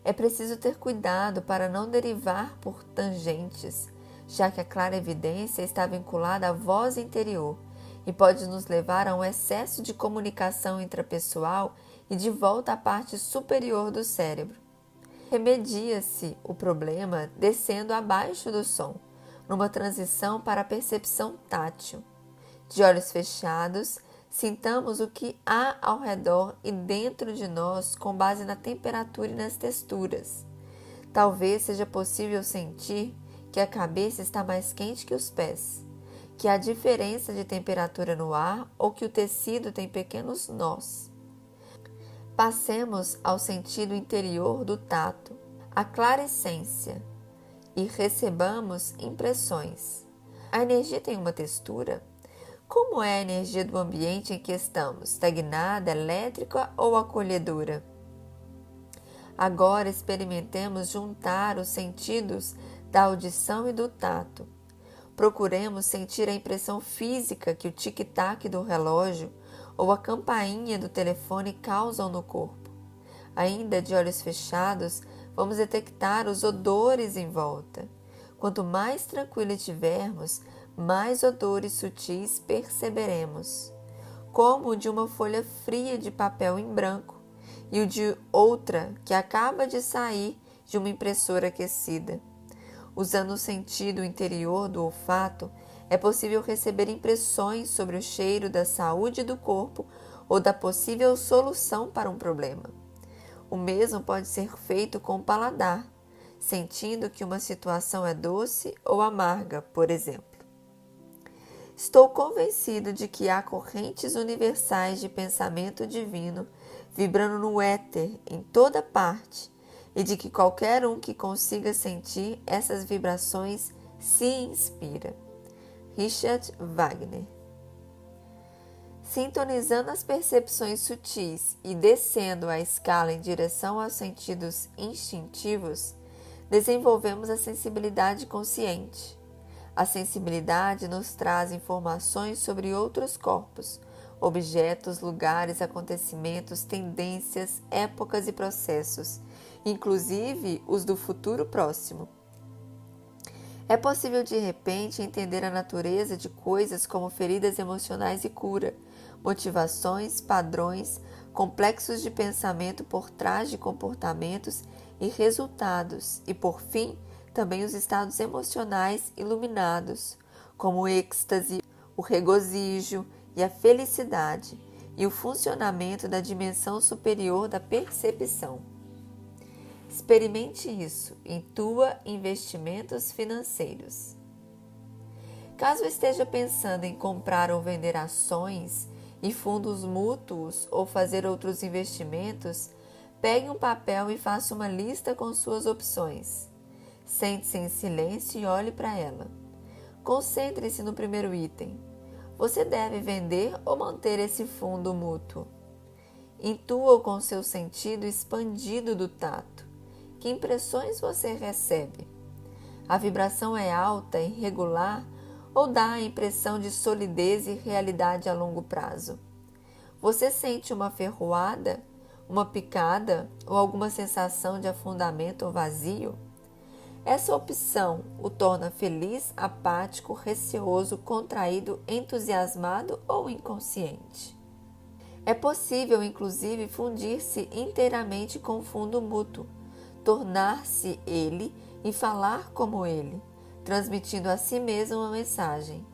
S2: É preciso ter cuidado para não derivar por tangentes, já que a clarevidência está vinculada à voz interior e pode nos levar a um excesso de comunicação intrapessoal e de volta à parte superior do cérebro. Remedia-se o problema descendo abaixo do som, numa transição para a percepção tátil. De olhos fechados, Sintamos o que há ao redor e dentro de nós com base na temperatura e nas texturas. Talvez seja possível sentir que a cabeça está mais quente que os pés, que há diferença de temperatura no ar ou que o tecido tem pequenos nós. Passemos ao sentido interior do tato, a claressência, e recebamos impressões. A energia tem uma textura? Como é a energia do ambiente em que estamos? Estagnada, elétrica ou acolhedora? Agora experimentemos juntar os sentidos da audição e do tato. Procuremos sentir a impressão física que o tic-tac do relógio ou a campainha do telefone causam no corpo. Ainda de olhos fechados, vamos detectar os odores em volta. Quanto mais tranquilo estivermos, mais odores sutis perceberemos, como o de uma folha fria de papel em branco e o de outra que acaba de sair de uma impressora aquecida. Usando o sentido interior do olfato, é possível receber impressões sobre o cheiro da saúde do corpo ou da possível solução para um problema. O mesmo pode ser feito com o paladar, sentindo que uma situação é doce ou amarga, por exemplo. Estou convencido de que há correntes universais de pensamento divino vibrando no éter em toda parte e de que qualquer um que consiga sentir essas vibrações se inspira. Richard Wagner. Sintonizando as percepções sutis e descendo a escala em direção aos sentidos instintivos, desenvolvemos a sensibilidade consciente. A sensibilidade nos traz informações sobre outros corpos, objetos, lugares, acontecimentos, tendências, épocas e processos, inclusive os do futuro próximo. É possível de repente entender a natureza de coisas como feridas emocionais e cura, motivações, padrões, complexos de pensamento por trás de comportamentos e resultados, e por fim, também os estados emocionais iluminados, como o êxtase, o regozijo e a felicidade, e o funcionamento da dimensão superior da percepção. Experimente isso, intua investimentos financeiros. Caso esteja pensando em comprar ou vender ações e fundos mútuos ou fazer outros investimentos, pegue um papel e faça uma lista com suas opções. Sente-se em silêncio e olhe para ela. Concentre-se no primeiro item. Você deve vender ou manter esse fundo mútuo? Intua-o com seu sentido expandido do tato. Que impressões você recebe? A vibração é alta e regular ou dá a impressão de solidez e realidade a longo prazo? Você sente uma ferroada, uma picada ou alguma sensação de afundamento ou vazio? Essa opção o torna feliz, apático, receoso, contraído, entusiasmado ou inconsciente. É possível, inclusive, fundir-se inteiramente com o fundo mútuo, tornar-se ele e falar como ele, transmitindo a si mesmo uma mensagem.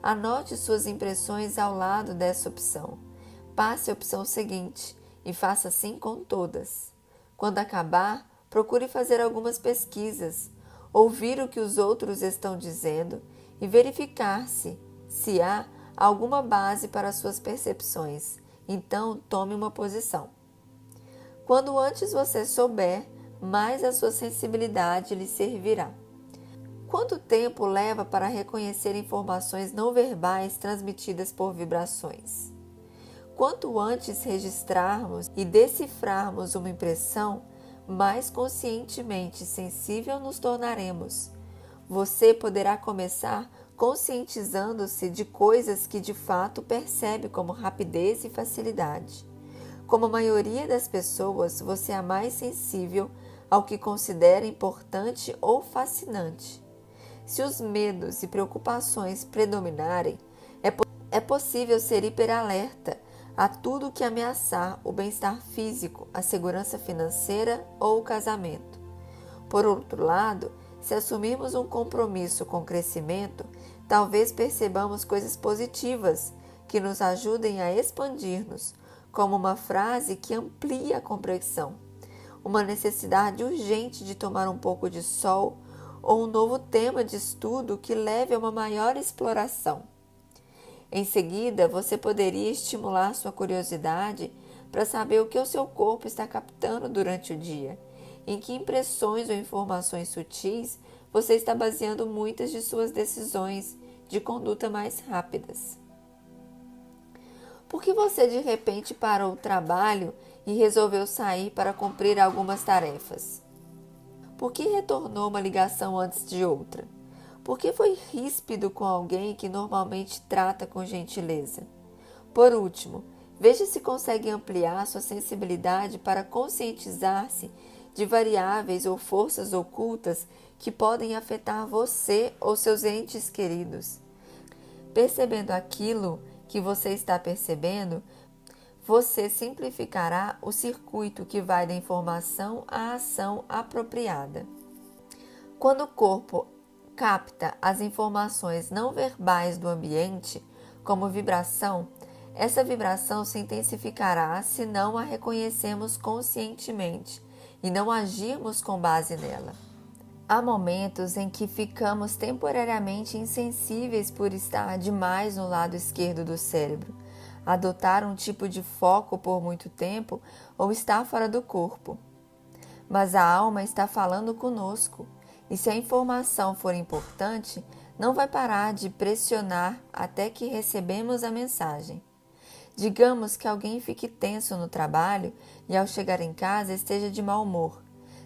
S2: Anote suas impressões ao lado dessa opção. Passe a opção seguinte e faça assim com todas. Quando acabar, procure fazer algumas pesquisas, ouvir o que os outros estão dizendo e verificar se há alguma base para suas percepções. Então, tome uma posição. Quando antes você souber, mais a sua sensibilidade lhe servirá. Quanto tempo leva para reconhecer informações não verbais transmitidas por vibrações? Quanto antes registrarmos e decifrarmos uma impressão, mais conscientemente sensível nos tornaremos. Você poderá começar conscientizando-se de coisas que de fato percebe como rapidez e facilidade. Como a maioria das pessoas, você é mais sensível ao que considera importante ou fascinante. Se os medos e preocupações predominarem, é possível ser hiperalerta a tudo que ameaçar o bem-estar físico, a segurança financeira ou o casamento. Por outro lado, se assumirmos um compromisso com o crescimento, talvez percebamos coisas positivas que nos ajudem a expandir-nos, como uma frase que amplia a compreensão, uma necessidade urgente de tomar um pouco de sol ou um novo tema de estudo que leve a uma maior exploração. Em seguida, você poderia estimular sua curiosidade para saber o que o seu corpo está captando durante o dia, em que impressões ou informações sutis você está baseando muitas de suas decisões de conduta mais rápidas. Por que você de repente parou o trabalho e resolveu sair para cumprir algumas tarefas? Por que retornou uma ligação antes de outra? Por que foi ríspido com alguém que normalmente trata com gentileza? Por último, veja se consegue ampliar sua sensibilidade para conscientizar-se de variáveis ou forças ocultas que podem afetar você ou seus entes queridos. Percebendo aquilo que você está percebendo, você simplificará o circuito que vai da informação à ação apropriada. Quando o corpo capta as informações não verbais do ambiente, como vibração, essa vibração se intensificará se não a reconhecermos conscientemente e não agirmos com base nela. Há momentos em que ficamos temporariamente insensíveis por estar demais no lado esquerdo do cérebro, adotar um tipo de foco por muito tempo ou estar fora do corpo. Mas a alma está falando conosco, e se a informação for importante, não vai parar de pressionar até que recebemos a mensagem. Digamos que alguém fique tenso no trabalho e ao chegar em casa esteja de mau humor.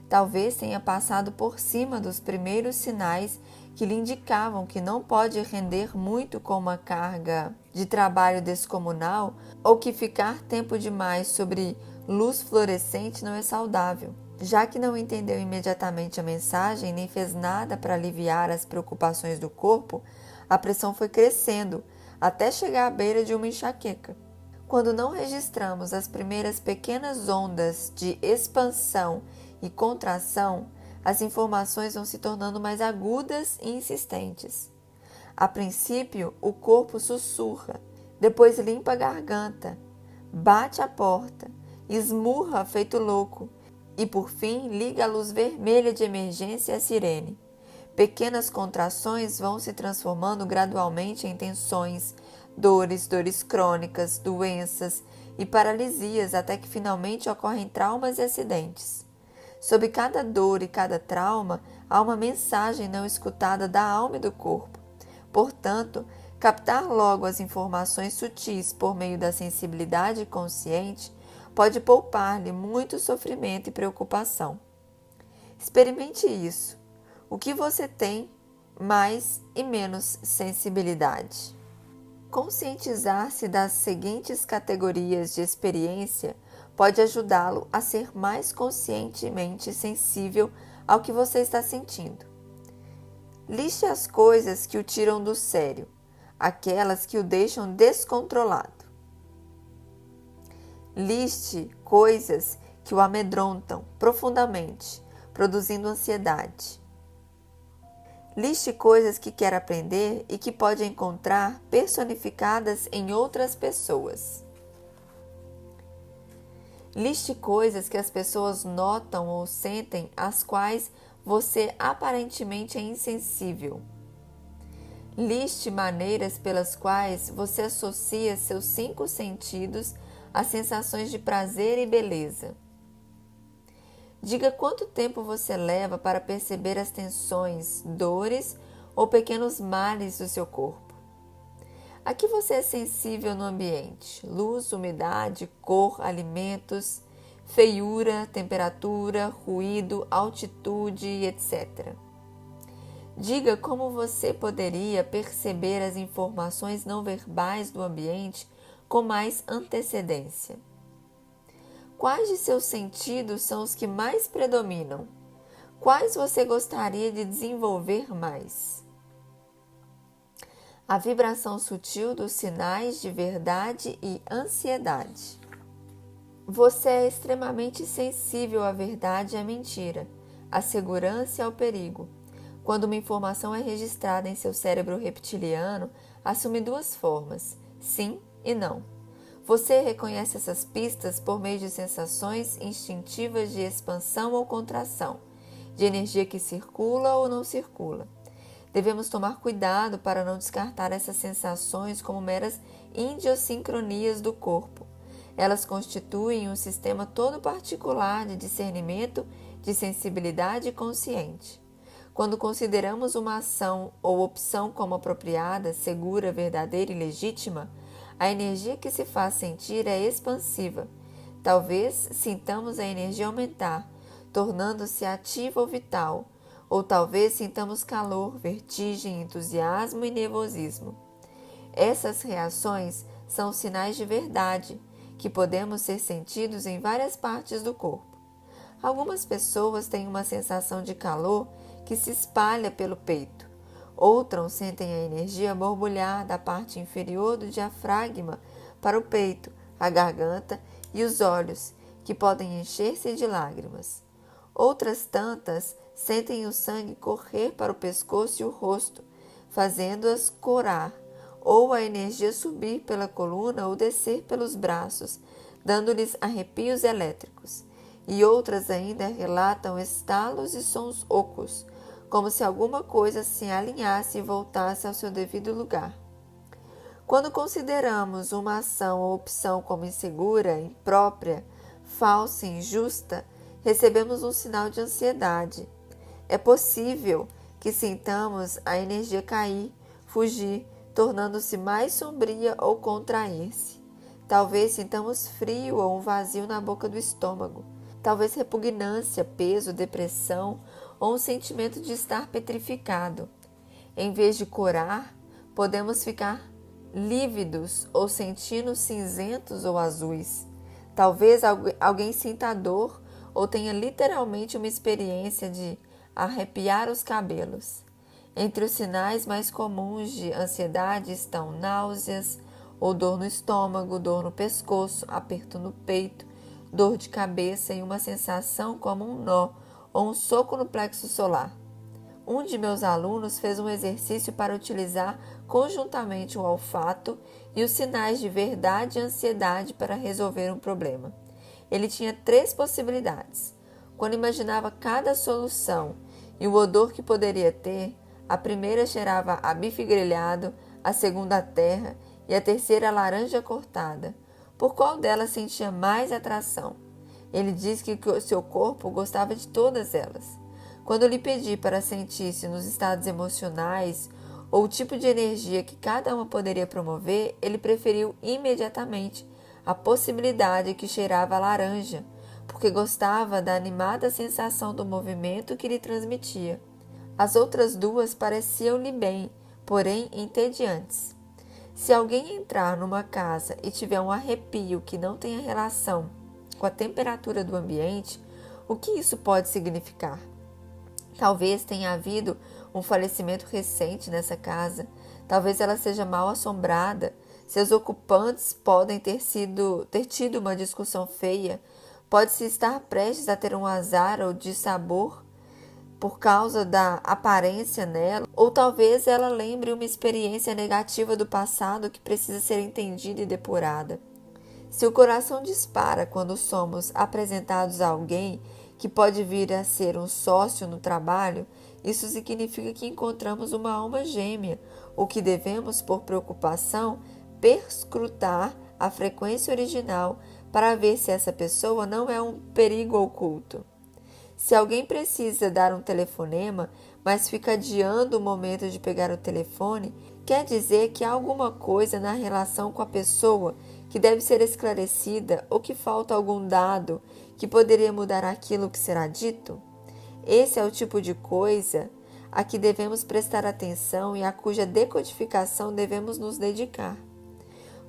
S2: Talvez tenha passado por cima dos primeiros sinais que lhe indicavam que não pode render muito com uma carga de trabalho descomunal ou que ficar tempo demais sobre luz fluorescente não é saudável. Já que não entendeu imediatamente a mensagem nem fez nada para aliviar as preocupações do corpo, a pressão foi crescendo até chegar à beira de uma enxaqueca. Quando não registramos as primeiras pequenas ondas de expansão e contração, as informações vão se tornando mais agudas e insistentes. A princípio, o corpo sussurra, depois limpa a garganta, bate a porta, esmurra feito louco e, por fim, liga a luz vermelha de emergência e a sirene. Pequenas contrações vão se transformando gradualmente em tensões, dores crônicas, doenças e paralisias até que finalmente ocorrem traumas e acidentes. Sob cada dor e cada trauma, há uma mensagem não escutada da alma e do corpo. Portanto, captar logo as informações sutis por meio da sensibilidade consciente pode poupar-lhe muito sofrimento e preocupação. Experimente isso. O que você tem mais e menos sensibilidade? Conscientizar-se das seguintes categorias de experiência pode ajudá-lo a ser mais conscientemente sensível ao que você está sentindo. Liste as coisas que o tiram do sério, aquelas que o deixam descontrolado. Liste coisas que o amedrontam profundamente, produzindo ansiedade. Liste coisas que quer aprender e que pode encontrar personificadas em outras pessoas. Liste coisas que as pessoas notam ou sentem, às quais você aparentemente é insensível. Liste maneiras pelas quais você associa seus 5 sentidos a sensações de prazer e beleza. Diga quanto tempo você leva para perceber as tensões, dores ou pequenos males do seu corpo. A que você é sensível no ambiente? Luz, umidade, cor, alimentos, feiura, temperatura, ruído, altitude, etc. Diga como você poderia perceber as informações não verbais do ambiente com mais antecedência. Quais de seus sentidos são os que mais predominam? Quais você gostaria de desenvolver mais? A vibração sutil dos sinais de verdade e ansiedade. Você é extremamente sensível à verdade e à mentira, à segurança e ao perigo. Quando uma informação é registrada em seu cérebro reptiliano, assume 2 formas, sim e não. Você reconhece essas pistas por meio de sensações instintivas de expansão ou contração, de energia que circula ou não circula. Devemos tomar cuidado para não descartar essas sensações como meras idiosincronias do corpo. Elas constituem um sistema todo particular de discernimento, de sensibilidade consciente. Quando consideramos uma ação ou opção como apropriada, segura, verdadeira e legítima, a energia que se faz sentir é expansiva. Talvez sintamos a energia aumentar, tornando-se ativa ou vital, ou talvez sintamos calor, vertigem, entusiasmo e nervosismo. Essas reações são sinais de verdade, que podemos ser sentidos em várias partes do corpo. Algumas pessoas têm uma sensação de calor que se espalha pelo peito. Outras sentem a energia borbulhar da parte inferior do diafragma para o peito, a garganta e os olhos, que podem encher-se de lágrimas. Outras tantas sentem o sangue correr para o pescoço e o rosto, fazendo-as corar, ou a energia subir pela coluna ou descer pelos braços, dando-lhes arrepios elétricos. E outras ainda relatam estalos e sons ocos, como se alguma coisa se alinhasse e voltasse ao seu devido lugar. Quando consideramos uma ação ou opção como insegura, imprópria, falsa e injusta, recebemos um sinal de ansiedade. É possível que sintamos a energia cair, fugir, tornando-se mais sombria ou contrair-se. Talvez sintamos frio ou um vazio na boca do estômago. Talvez repugnância, peso, depressão ou um sentimento de estar petrificado. Em vez de corar, podemos ficar lívidos ou sentindo cinzentos ou azuis. Talvez alguém sinta a dor ou tenha literalmente uma experiência de arrepiar os cabelos. Entre os sinais mais comuns de ansiedade estão náuseas, ou dor no estômago, dor no pescoço, aperto no peito, dor de cabeça e uma sensação como um nó ou um soco no plexo solar. Um de meus alunos fez um exercício para utilizar conjuntamente o olfato e os sinais de verdade e ansiedade para resolver um problema. Ele tinha 3 possibilidades. Quando imaginava cada solução e o odor que poderia ter, a primeira cheirava a bife grelhado, a segunda a terra e a terceira a laranja cortada. Por qual delas sentia mais atração? Ele disse que o seu corpo gostava de todas elas. Quando lhe pedi para sentir-se nos estados emocionais ou o tipo de energia que cada uma poderia promover, ele preferiu imediatamente a possibilidade que cheirava a laranja, porque gostava da animada sensação do movimento que lhe transmitia. As outras 2 pareciam-lhe bem, porém entediantes. Se alguém entrar numa casa e tiver um arrepio que não tenha relação com a temperatura do ambiente, o que isso pode significar? Talvez tenha havido um falecimento recente nessa casa, talvez ela seja mal assombrada, seus ocupantes podem ter tido uma discussão feia, pode-se estar prestes a ter um azar ou dissabor por causa da aparência nela, ou talvez ela lembre uma experiência negativa do passado que precisa ser entendida e depurada. Se o coração dispara quando somos apresentados a alguém que pode vir a ser um sócio no trabalho, isso significa que encontramos uma alma gêmea, ou que devemos, por preocupação, perscrutar a frequência original para ver se essa pessoa não é um perigo oculto. Se alguém precisa dar um telefonema, mas fica adiando o momento de pegar o telefone, quer dizer que há alguma coisa na relação com a pessoa que deve ser esclarecida ou que falta algum dado que poderia mudar aquilo que será dito? Esse é o tipo de coisa a que devemos prestar atenção e a cuja decodificação devemos nos dedicar.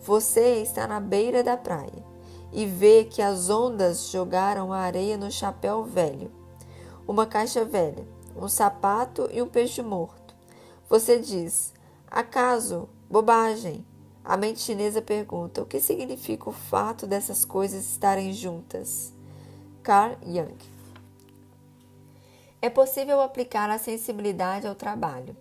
S2: Você está na beira da praia e vê que as ondas jogaram a areia no chapéu velho, uma caixa velha, um sapato e um peixe morto. Você diz: acaso? Bobagem. A mente chinesa pergunta: o que significa o fato dessas coisas estarem juntas? Carl Jung. É possível aplicar a sensibilidade ao trabalho.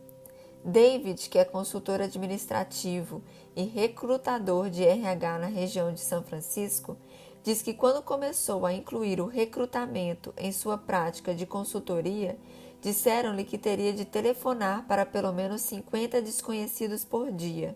S2: David, que é consultor administrativo e recrutador de RH na região de São Francisco, diz que quando começou a incluir o recrutamento em sua prática de consultoria, disseram-lhe que teria de telefonar para pelo menos 50 desconhecidos por dia.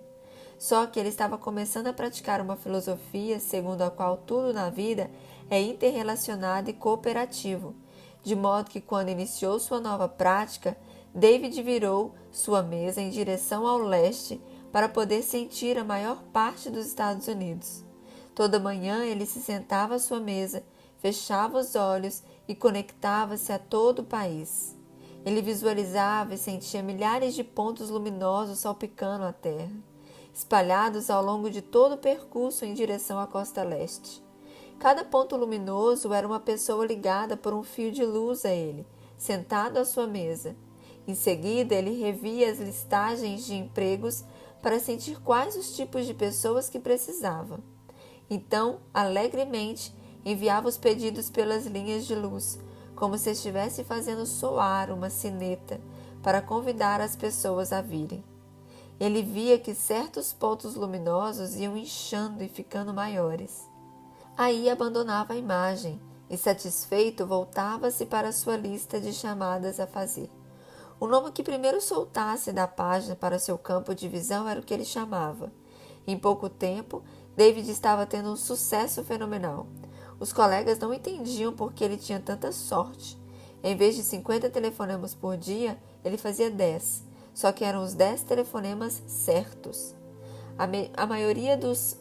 S2: Só que ele estava começando a praticar uma filosofia segundo a qual tudo na vida é interrelacionado e cooperativo, de modo que quando iniciou sua nova prática, David virou sua mesa em direção ao leste para poder sentir a maior parte dos Estados Unidos. Toda manhã ele se sentava à sua mesa, fechava os olhos e conectava-se a todo o país. Ele visualizava e sentia milhares de pontos luminosos salpicando a terra, espalhados ao longo de todo o percurso em direção à costa leste. Cada ponto luminoso era uma pessoa ligada por um fio de luz a ele, sentado à sua mesa. Em seguida, ele revia as listagens de empregos para sentir quais os tipos de pessoas que precisava. Então, alegremente, enviava os pedidos pelas linhas de luz, como se estivesse fazendo soar uma sineta para convidar as pessoas a virem. Ele via que certos pontos luminosos iam inchando e ficando maiores. Aí abandonava a imagem e, satisfeito, voltava-se para sua lista de chamadas a fazer. O nome que primeiro soltasse da página para seu campo de visão era o que ele chamava. Em pouco tempo, David estava tendo um sucesso fenomenal. Os colegas não entendiam por que ele tinha tanta sorte. Em vez de 50 telefonemas por dia, ele fazia 10. Só que eram os 10 telefonemas certos. A maioria dos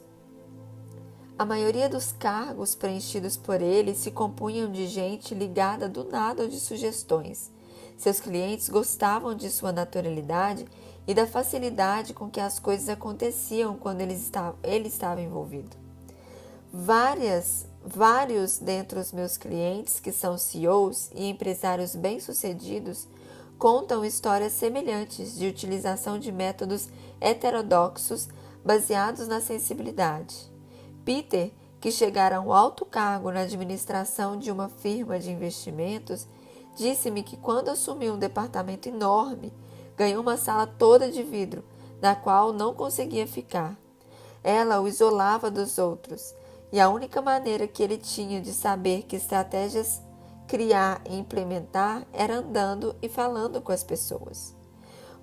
S2: cargos preenchidos por ele se compunham de gente ligada do nada ou de sugestões. Seus clientes gostavam de sua naturalidade e da facilidade com que as coisas aconteciam quando ele estava envolvido. Vários dentre os meus clientes, que são CEOs e empresários bem-sucedidos, contam histórias semelhantes de utilização de métodos heterodoxos baseados na sensibilidade. Peter, que chegara a um alto cargo na administração de uma firma de investimentos, disse-me que quando assumiu um departamento enorme, ganhou uma sala toda de vidro, na qual não conseguia ficar. Ela o isolava dos outros, e a única maneira que ele tinha de saber que estratégias criar e implementar era andando e falando com as pessoas.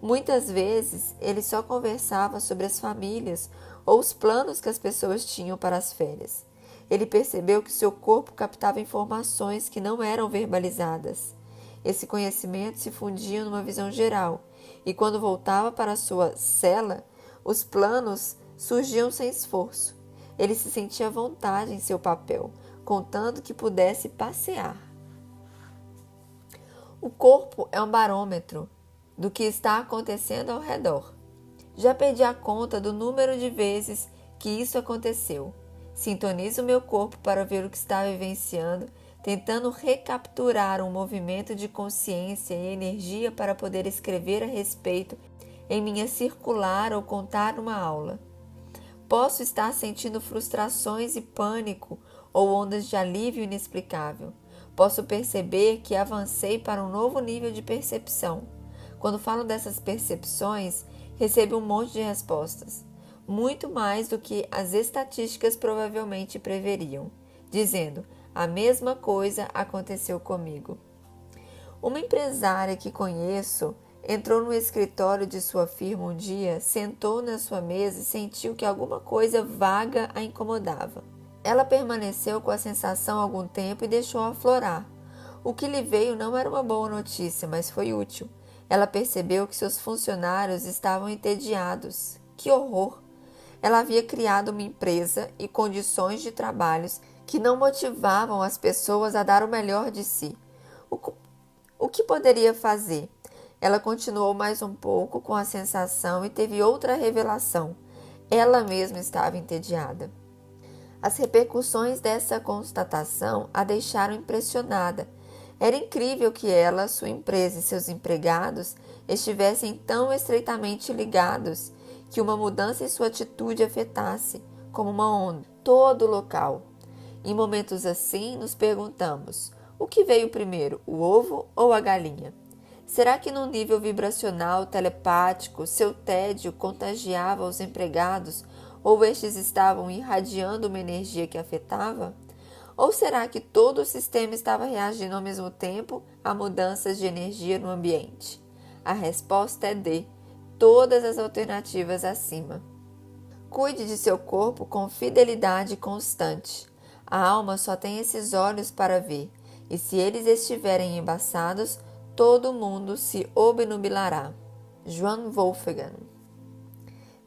S2: Muitas vezes, ele só conversava sobre as famílias ou os planos que as pessoas tinham para as férias. Ele percebeu que seu corpo captava informações que não eram verbalizadas. Esse conhecimento se fundia numa visão geral, e quando voltava para sua cela, os planos surgiam sem esforço. Ele se sentia à vontade em seu papel, contanto que pudesse passear. O corpo é um barômetro do que está acontecendo ao redor. Já perdi a conta do número de vezes que isso aconteceu. Sintonizo meu corpo para ver o que está vivenciando, tentando recapturar um movimento de consciência e energia para poder escrever a respeito em minha circular ou contar uma aula. Posso estar sentindo frustrações e pânico ou ondas de alívio inexplicável. Posso perceber que avancei para um novo nível de percepção. Quando falo dessas percepções, recebo um monte de respostas, muito mais do que as estatísticas provavelmente preveriam, dizendo: a mesma coisa aconteceu comigo. Uma empresária que conheço entrou no escritório de sua firma um dia, sentou na sua mesa e sentiu que alguma coisa vaga a incomodava. Ela permaneceu com a sensação algum tempo e deixou aflorar. O que lhe veio não era uma boa notícia, mas foi útil. Ela percebeu que seus funcionários estavam entediados. Que horror! Ela havia criado uma empresa e condições de trabalhos que não motivavam as pessoas a dar o melhor de si. O que poderia fazer? Ela continuou mais um pouco com a sensação e teve outra revelação. Ela mesma estava entediada. As repercussões dessa constatação a deixaram impressionada. Era incrível que ela, sua empresa e seus empregados estivessem tão estreitamente ligados que uma mudança em sua atitude afetasse, como uma onda, todo o local. Em momentos assim, nos perguntamos: o que veio primeiro, o ovo ou a galinha? Será que no nível vibracional telepático seu tédio contagiava os empregados ou estes estavam irradiando uma energia que afetava? Ou será que todo o sistema estava reagindo ao mesmo tempo a mudanças de energia no ambiente? A resposta é D, todas as alternativas acima. Cuide de seu corpo com fidelidade constante. A alma só tem esses olhos para ver, e se eles estiverem embaçados, todo mundo se obnubilará. Johann Wolfgang.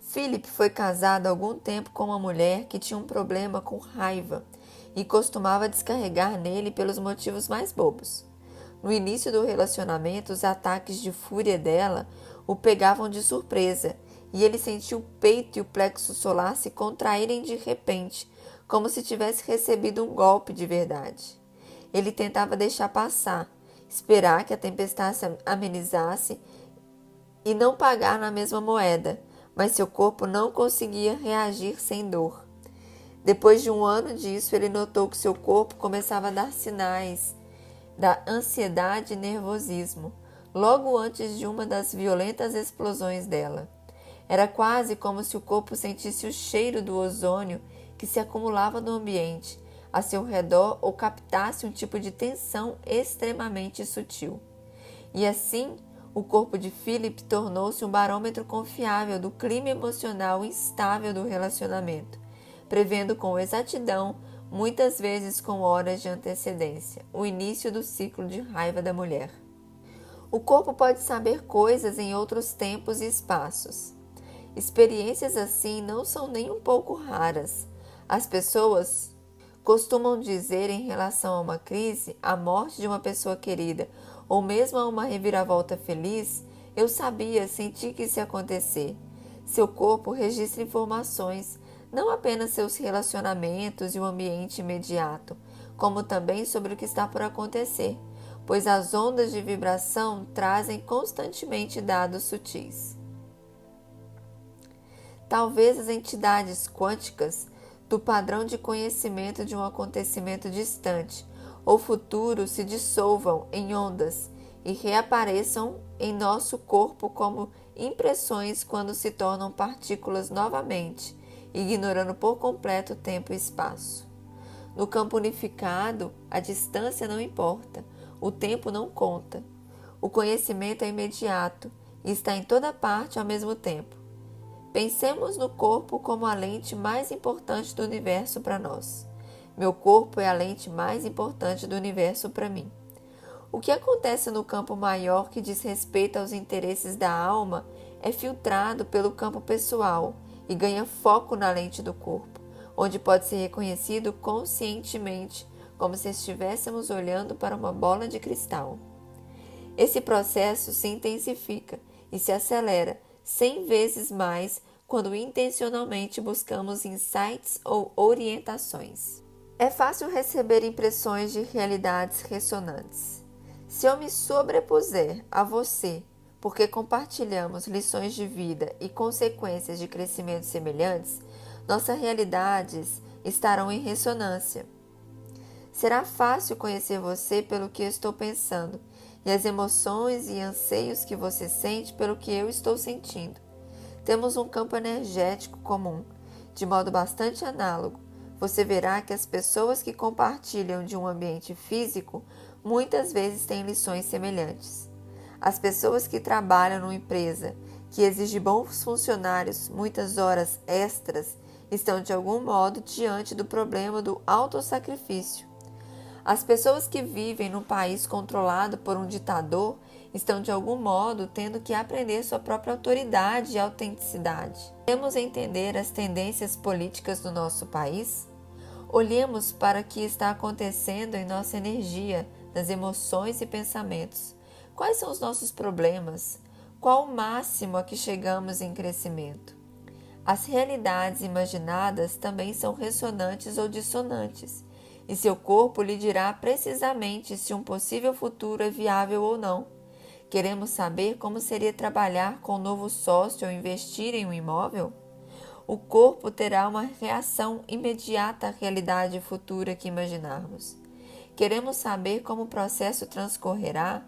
S2: Philip foi casado há algum tempo com uma mulher que tinha um problema com raiva e costumava descarregar nele pelos motivos mais bobos. No início do relacionamento, os ataques de fúria dela o pegavam de surpresa e ele sentiu o peito e o plexo solar se contraírem de repente, como se tivesse recebido um golpe de verdade. Ele tentava deixar passar, esperar que a tempestade se amenizasse e não pagar na mesma moeda, mas seu corpo não conseguia reagir sem dor. Depois de um ano disso, ele notou que seu corpo começava a dar sinais da ansiedade e nervosismo, logo antes de uma das violentas explosões dela. Era quase como se o corpo sentisse o cheiro do ozônio que se acumulava no ambiente a seu redor ou captasse um tipo de tensão extremamente sutil. E assim, o corpo de Philip tornou-se um barômetro confiável do clima emocional instável do relacionamento, prevendo com exatidão, muitas vezes com horas de antecedência, o início do ciclo de raiva da mulher. O corpo pode saber coisas em outros tempos e espaços. Experiências assim não são nem um pouco raras. As pessoas costumam dizer em relação a uma crise, a morte de uma pessoa querida, ou mesmo a uma reviravolta feliz, eu sabia, senti que isso ia acontecer. Seu corpo registra informações, não apenas seus relacionamentos e o ambiente imediato, como também sobre o que está por acontecer, pois as ondas de vibração trazem constantemente dados sutis. Talvez as entidades quânticas do padrão de conhecimento de um acontecimento distante ou futuro se dissolvam em ondas e reapareçam em nosso corpo como impressões quando se tornam partículas novamente, ignorando por completo tempo e espaço. No campo unificado, a distância não importa, o tempo não conta. O conhecimento é imediato e está em toda parte ao mesmo tempo. Pensemos no corpo como a lente mais importante do universo para nós. Meu corpo é a lente mais importante do universo para mim. O que acontece no campo maior que diz respeito aos interesses da alma é filtrado pelo campo pessoal e ganha foco na lente do corpo, onde pode ser reconhecido conscientemente, como se estivéssemos olhando para uma bola de cristal. Esse processo se intensifica e se acelera 100 vezes mais quando intencionalmente buscamos insights ou orientações. É fácil receber impressões de realidades ressonantes. Se eu me sobrepuser a você porque compartilhamos lições de vida e consequências de crescimento semelhantes, nossas realidades estarão em ressonância. Será fácil conhecer você pelo que eu estou pensando e as emoções e anseios que você sente pelo que eu estou sentindo. Temos um campo energético comum, de modo bastante análogo. Você verá que as pessoas que compartilham de um ambiente físico muitas vezes têm lições semelhantes. As pessoas que trabalham numa empresa que exige bons funcionários, muitas horas extras, estão de algum modo diante do problema do autossacrifício. As pessoas que vivem num país controlado por um ditador estão de algum modo tendo que aprender sua própria autoridade e autenticidade. Podemos entender as tendências políticas do nosso país? Olhemos para o que está acontecendo em nossa energia, nas emoções e pensamentos. Quais são os nossos problemas? Qual o máximo a que chegamos em crescimento? As realidades imaginadas também são ressonantes ou dissonantes, e seu corpo lhe dirá precisamente se um possível futuro é viável ou não. Queremos saber como seria trabalhar com um novo sócio ou investir em um imóvel? O corpo terá uma reação imediata à realidade futura que imaginarmos. Queremos saber como o processo transcorrerá?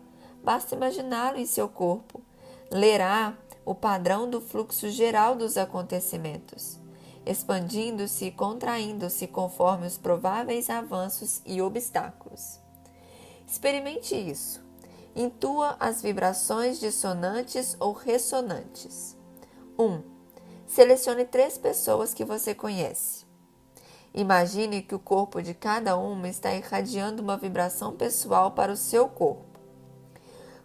S2: basta imaginá-lo em seu corpo. Lerá o padrão do fluxo geral dos acontecimentos, expandindo-se e contraindo-se conforme os prováveis avanços e obstáculos. Experimente isso. Intua as vibrações dissonantes ou ressonantes. 1. Selecione 3 pessoas que você conhece. Imagine que o corpo de cada uma está irradiando uma vibração pessoal para o seu corpo.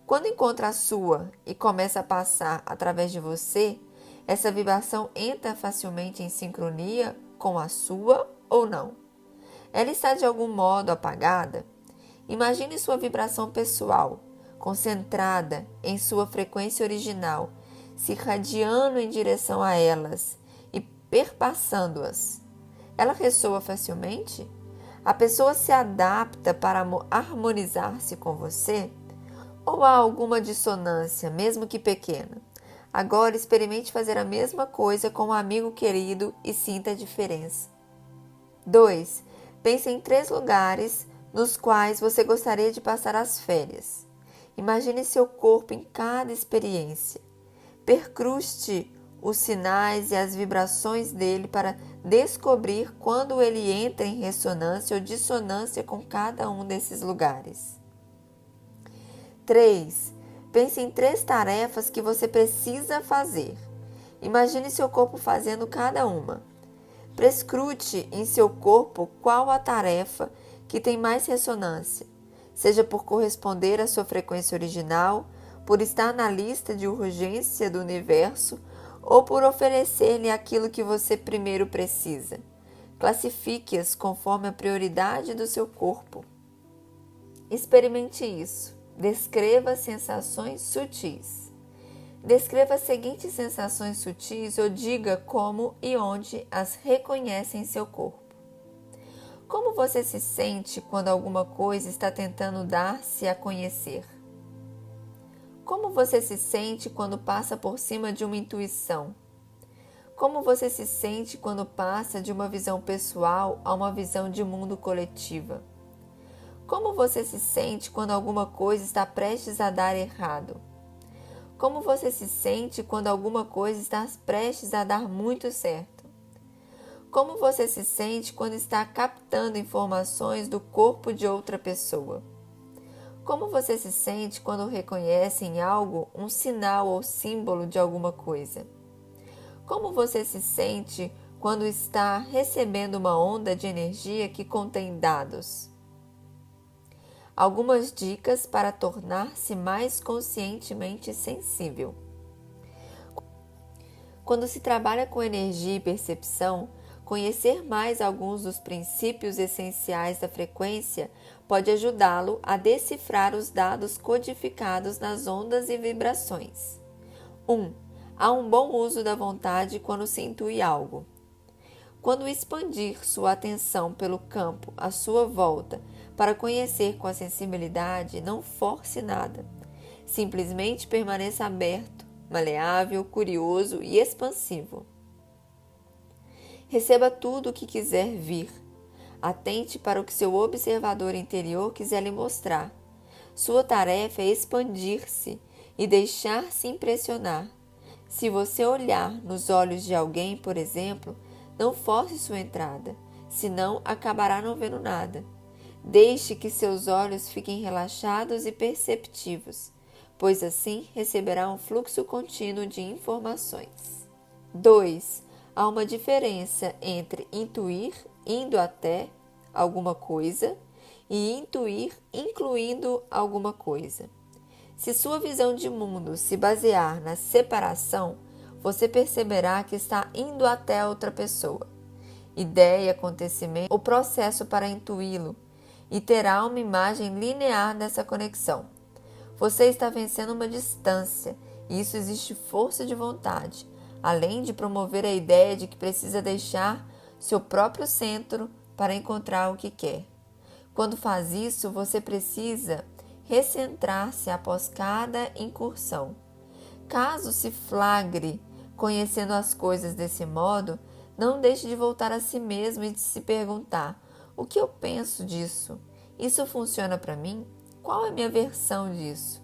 S2: Quando encontra a sua e começa a passar através de você, essa vibração entra facilmente em sincronia com a sua ou não? Ela está de algum modo apagada? Imagine sua vibração pessoal, concentrada em sua frequência original, se irradiando em direção a elas e perpassando-as. Ela ressoa facilmente? A pessoa se adapta para harmonizar-se com você? Ou há alguma dissonância, mesmo que pequena? Agora experimente fazer a mesma coisa com um amigo querido e sinta a diferença. 2. Pense em 3 lugares nos quais você gostaria de passar as férias. Imagine seu corpo em cada experiência. Percruste os sinais e as vibrações dele para descobrir quando ele entra em ressonância ou dissonância com cada um desses lugares. 3. Pense em 3 tarefas que você precisa fazer. Imagine seu corpo fazendo cada uma. Prescrute em seu corpo qual a tarefa que tem mais ressonância, seja por corresponder à sua frequência original, por estar na lista de urgência do universo ou por oferecer-lhe aquilo que você primeiro precisa. Classifique-as conforme a prioridade do seu corpo. Experimente isso. Descreva sensações sutis. Descreva as seguintes sensações sutis ou diga como e onde as reconhece em seu corpo. Como você se sente quando alguma coisa está tentando dar-se a conhecer? Como você se sente quando passa por cima de uma intuição? Como você se sente quando passa de uma visão pessoal a uma visão de mundo coletiva? Como você se sente quando alguma coisa está prestes a dar errado? Como você se sente quando alguma coisa está prestes a dar muito certo? Como você se sente quando está captando informações do corpo de outra pessoa? Como você se sente quando reconhece em algo um sinal ou símbolo de alguma coisa? Como você se sente quando está recebendo uma onda de energia que contém dados? Algumas dicas para tornar-se mais conscientemente sensível. Quando se trabalha com energia e percepção, conhecer mais alguns dos princípios essenciais da frequência pode ajudá-lo a decifrar os dados codificados nas ondas e vibrações. 1. Há um bom uso da vontade quando se intui algo. Quando expandir sua atenção pelo campo à sua volta para conhecer com a sensibilidade, não force nada. Simplesmente permaneça aberto, maleável, curioso e expansivo. Receba tudo o que quiser vir. Atente para o que seu observador interior quiser lhe mostrar. Sua tarefa é expandir-se e deixar-se impressionar. Se você olhar nos olhos de alguém, por exemplo, não force sua entrada, senão acabará não vendo nada. Deixe que seus olhos fiquem relaxados e perceptivos, pois assim receberá um fluxo contínuo de informações. 2. Há uma diferença entre intuir indo até alguma coisa e intuir incluindo alguma coisa. Se sua visão de mundo se basear na separação, você perceberá que está indo até outra pessoa, ideia, acontecimento ou processo para intuí-lo e terá uma imagem linear dessa conexão. Você está vencendo uma distância e isso existe força de vontade, além de promover a ideia de que precisa deixar seu próprio centro para encontrar o que quer. Quando faz isso, você precisa recentrar-se após cada incursão. Caso se flagre conhecendo as coisas desse modo, não deixe de voltar a si mesmo e de se perguntar: o que eu penso disso? Isso funciona para mim? Qual é a minha versão disso?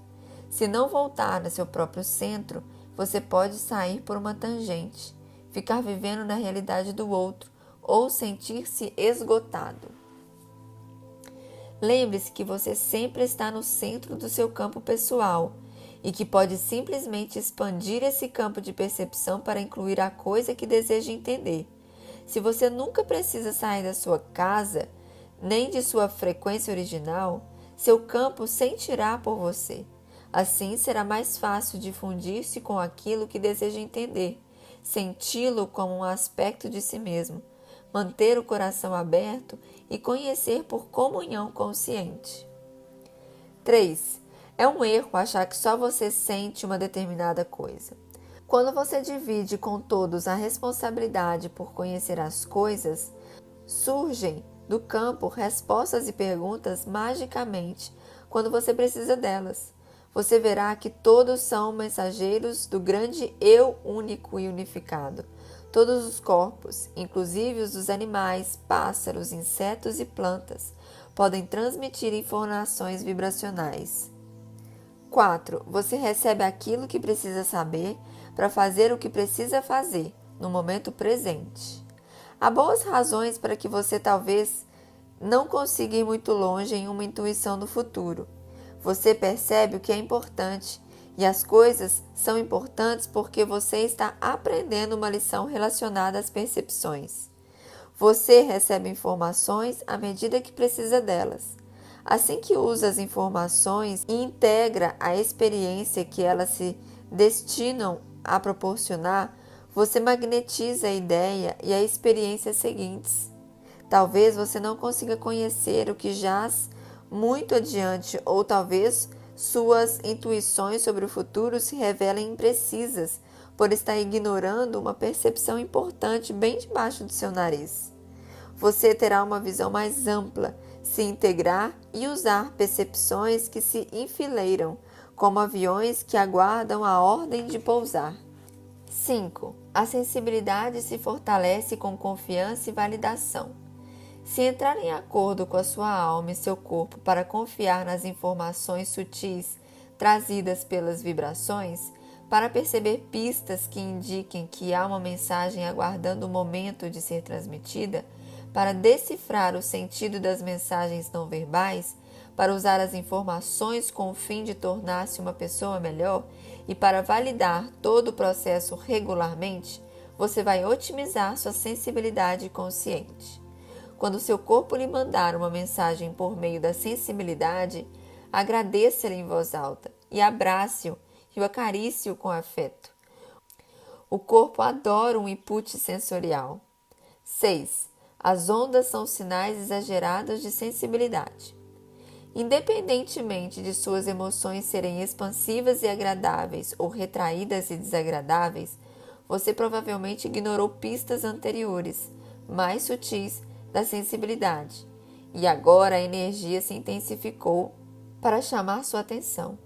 S2: Se não voltar no seu próprio centro, você pode sair por uma tangente, ficar vivendo na realidade do outro ou sentir-se esgotado. Lembre-se que você sempre está no centro do seu campo pessoal e que pode simplesmente expandir esse campo de percepção para incluir a coisa que deseja entender. Se você nunca precisa sair da sua casa, nem de sua frequência original, seu campo sentirá por você. Assim será mais fácil difundir-se com aquilo que deseja entender, senti-lo como um aspecto de si mesmo, manter o coração aberto e conhecer por comunhão consciente. 3. É um erro achar que só você sente uma determinada coisa. Quando você divide com todos a responsabilidade por conhecer as coisas, surgem do campo respostas e perguntas magicamente quando você precisa delas. Você verá que todos são mensageiros do grande Eu único e unificado. Todos os corpos, inclusive os dos animais, pássaros, insetos e plantas, podem transmitir informações vibracionais. 4. Você recebe aquilo que precisa saber para fazer o que precisa fazer no momento presente. Há boas razões para que você talvez não consiga ir muito longe em uma intuição do futuro. Você percebe o que é importante e as coisas são importantes porque você está aprendendo uma lição relacionada às percepções. Você recebe informações à medida que precisa delas. Assim que usa as informações e integra a experiência que elas se destinam a proporcionar, você magnetiza a ideia e a experiência seguintes. Talvez você não consiga conhecer o que jaz muito adiante, ou talvez suas intuições sobre o futuro se revelem imprecisas por estar ignorando uma percepção importante bem debaixo do seu nariz. Você terá uma visão mais ampla se integrar e usar percepções que se enfileiram, como aviões que aguardam a ordem de pousar. 5. A sensibilidade se fortalece com confiança e validação. Se entrar em acordo com a sua alma e seu corpo para confiar nas informações sutis trazidas pelas vibrações, para perceber pistas que indiquem que há uma mensagem aguardando o momento de ser transmitida, para decifrar o sentido das mensagens não verbais, para usar as informações com o fim de tornar-se uma pessoa melhor e para validar todo o processo regularmente, você vai otimizar sua sensibilidade consciente. Quando seu corpo lhe mandar uma mensagem por meio da sensibilidade, agradeça-lhe em voz alta e abrace-o e o acaricie-o com afeto. O corpo adora um input sensorial. 6. As ondas são sinais exagerados de sensibilidade. Independentemente de suas emoções serem expansivas e agradáveis ou retraídas e desagradáveis, você provavelmente ignorou pistas anteriores, mais sutis, da sensibilidade, e agora a energia se intensificou para chamar sua atenção.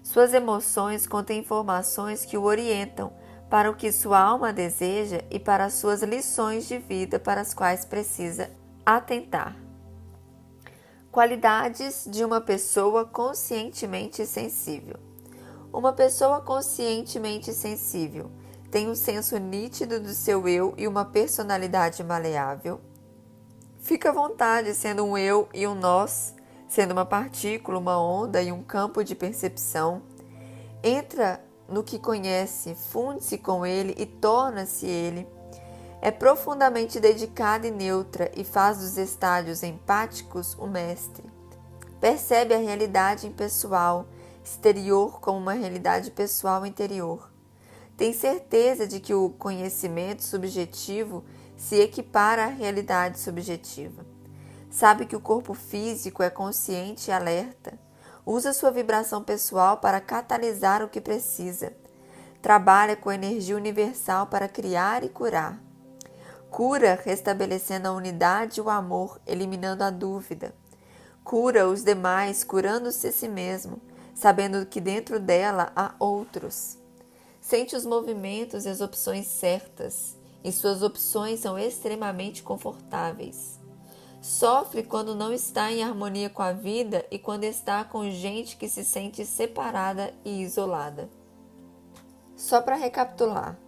S2: Suas emoções contêm informações que o orientam para o que sua alma deseja e para as suas lições de vida para as quais precisa atentar. Qualidades de uma pessoa conscientemente sensível. Uma pessoa conscientemente sensível tem um senso nítido do seu eu e uma personalidade maleável. Fica à vontade sendo um eu e um nós, sendo uma partícula, uma onda e um campo de percepção. Entra no que conhece, funde-se com ele e torna-se ele. É profundamente dedicada e neutra e faz dos estádios empáticos o mestre. Percebe a realidade impessoal, exterior como uma realidade pessoal interior. Tem certeza de que o conhecimento subjetivo se equipara à realidade subjetiva. Sabe que o corpo físico é consciente e alerta. Usa sua vibração pessoal para catalisar o que precisa. Trabalha com a energia universal para criar e curar. Cura restabelecendo a unidade e o amor, eliminando a dúvida. Cura os demais, curando-se a si mesmo, sabendo que dentro dela há outros. Sente os movimentos e as opções certas, e suas opções são extremamente confortáveis. Sofre quando não está em harmonia com a vida e quando está com gente que se sente separada e isolada. Só para recapitular,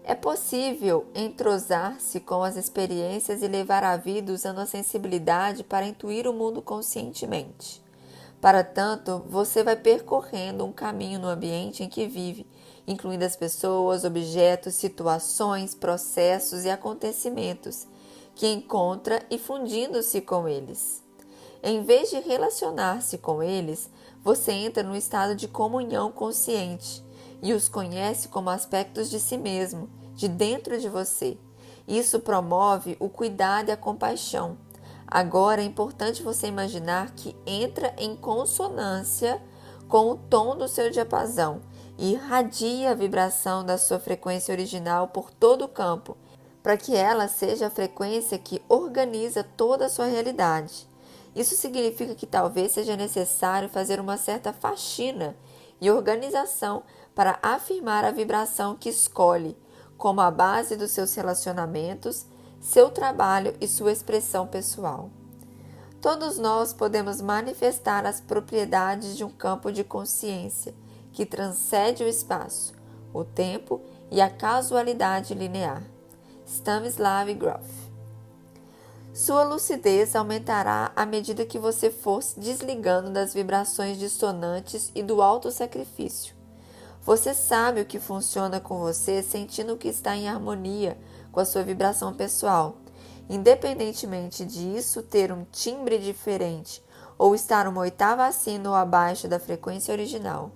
S2: é possível entrosar-se com as experiências e levar a vida usando a sensibilidade para intuir o mundo conscientemente. Para tanto, você vai percorrendo um caminho no ambiente em que vive, incluindo as pessoas, objetos, situações, processos e acontecimentos que encontra e fundindo-se com eles. Em vez de relacionar-se com eles, você entra no estado de comunhão consciente e os conhece como aspectos de si mesmo, de dentro de você. Isso promove o cuidado e a compaixão. Agora é importante você imaginar que entra em consonância com o tom do seu diapasão e irradia a vibração da sua frequência original por todo o campo, para que ela seja a frequência que organiza toda a sua realidade. Isso significa que talvez seja necessário fazer uma certa faxina e organização para afirmar a vibração que escolhe como a base dos seus relacionamentos, seu trabalho e sua expressão pessoal. Todos nós podemos manifestar as propriedades de um campo de consciência que transcende o espaço, o tempo e a casualidade linear. Stanislav Grof. Sua lucidez aumentará à medida que você for se desligando das vibrações dissonantes e do autossacrifício. Você sabe o que funciona com você, sentindo que está em harmonia com a sua vibração pessoal, independentemente disso ter um timbre diferente ou estar uma oitava acima ou abaixo da frequência original.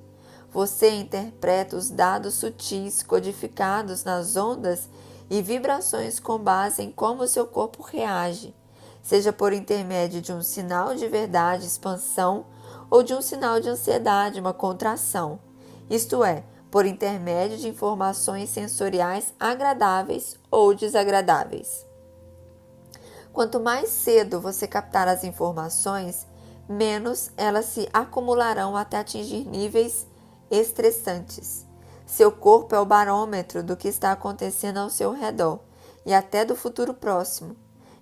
S2: Você interpreta os dados sutis codificados nas ondas e vibrações com base em como seu corpo reage, seja por intermédio de um sinal de verdade, expansão, ou de um sinal de ansiedade, uma contração, isto é, por intermédio de informações sensoriais agradáveis ou desagradáveis. Quanto mais cedo você captar as informações, menos elas se acumularão até atingir níveis estressantes. Seu corpo é o barômetro do que está acontecendo ao seu redor e até do futuro próximo.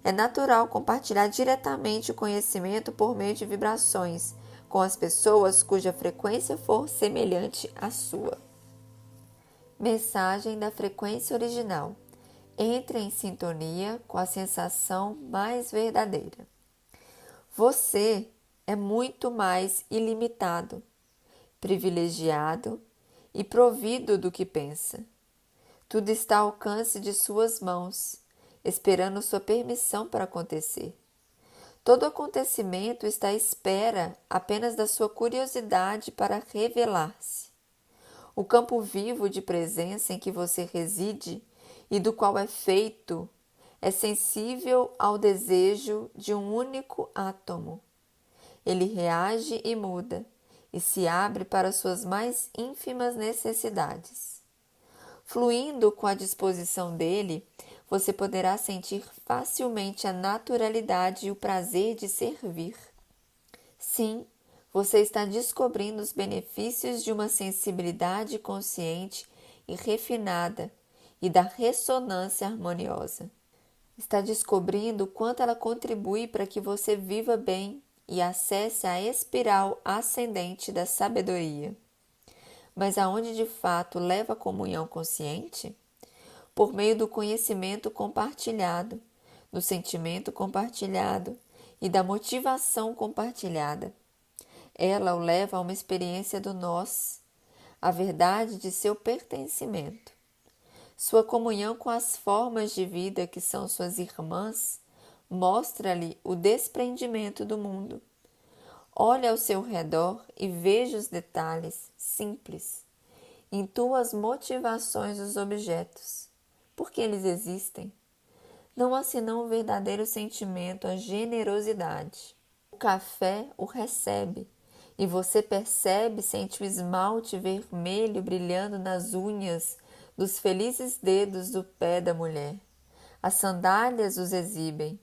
S2: É natural compartilhar diretamente o conhecimento por meio de vibrações com as pessoas cuja frequência for semelhante à sua. Mensagem da frequência original. Entre em sintonia com a sensação mais verdadeira. Você é muito mais ilimitado, privilegiado e provido do que pensa. Tudo está ao alcance de suas mãos, esperando sua permissão para acontecer. Todo acontecimento está à espera apenas da sua curiosidade para revelar-se. O campo vivo de presença em que você reside e do qual é feito é sensível ao desejo de um único átomo. Ele reage e muda, e se abre para suas mais ínfimas necessidades. Fluindo com a disposição dele, você poderá sentir facilmente a naturalidade e o prazer de servir. Sim, você está descobrindo os benefícios de uma sensibilidade consciente e refinada e da ressonância harmoniosa. Está descobrindo o quanto ela contribui para que você viva bem e acesse a espiral ascendente da sabedoria. Mas aonde de fato leva a comunhão consciente? Por meio do conhecimento compartilhado, do sentimento compartilhado e da motivação compartilhada. Ela o leva a uma experiência do nós, a verdade de seu pertencimento. Sua comunhão com as formas de vida que são suas irmãs mostra-lhe o desprendimento do mundo. Olhe ao seu redor e veja os detalhes simples. Intua as motivações dos objetos. Por que eles existem? Não há senão um verdadeiro sentimento, a generosidade. O café o recebe e você percebe, sente o esmalte vermelho brilhando nas unhas dos felizes dedos do pé da mulher. As sandálias os exibem.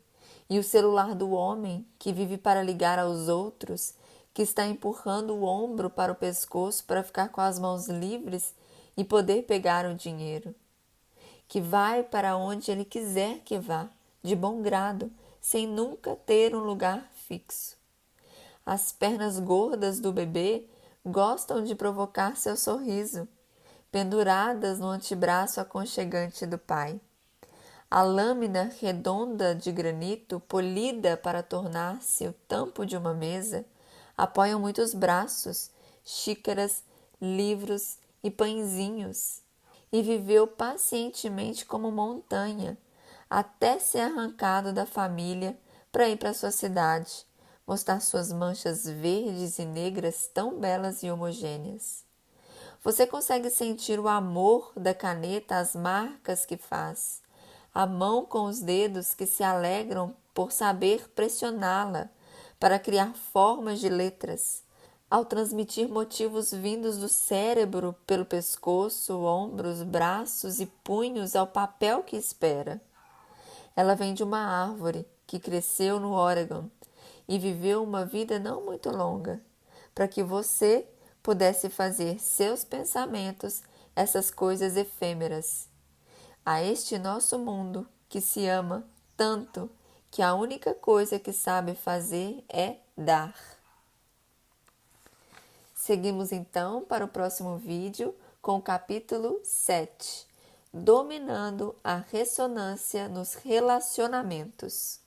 S2: E o celular do homem, que vive para ligar aos outros, que está empurrando o ombro para o pescoço para ficar com as mãos livres e poder pegar o dinheiro. Que vai para onde ele quiser que vá, de bom grado, sem nunca ter um lugar fixo. As pernas gordas do bebê gostam de provocar seu sorriso, penduradas no antebraço aconchegante do pai. A lâmina redonda de granito, polida para tornar-se o tampo de uma mesa, apoiam muitos braços, xícaras, livros e pãezinhos, e viveu pacientemente como montanha, até ser arrancado da família para ir para sua cidade, mostrar suas manchas verdes e negras tão belas e homogêneas. Você consegue sentir o amor da caneta, as marcas que faz, a mão com os dedos que se alegram por saber pressioná-la para criar formas de letras, ao transmitir motivos vindos do cérebro pelo pescoço, ombros, braços e punhos ao papel que espera. Ela vem de uma árvore que cresceu no Oregon e viveu uma vida não muito longa, para que você pudesse fazer seus pensamentos essas coisas efêmeras. A este nosso mundo que se ama tanto que a única coisa que sabe fazer é dar. Seguimos então para o próximo vídeo com o capítulo 7, dominando a ressonância nos relacionamentos.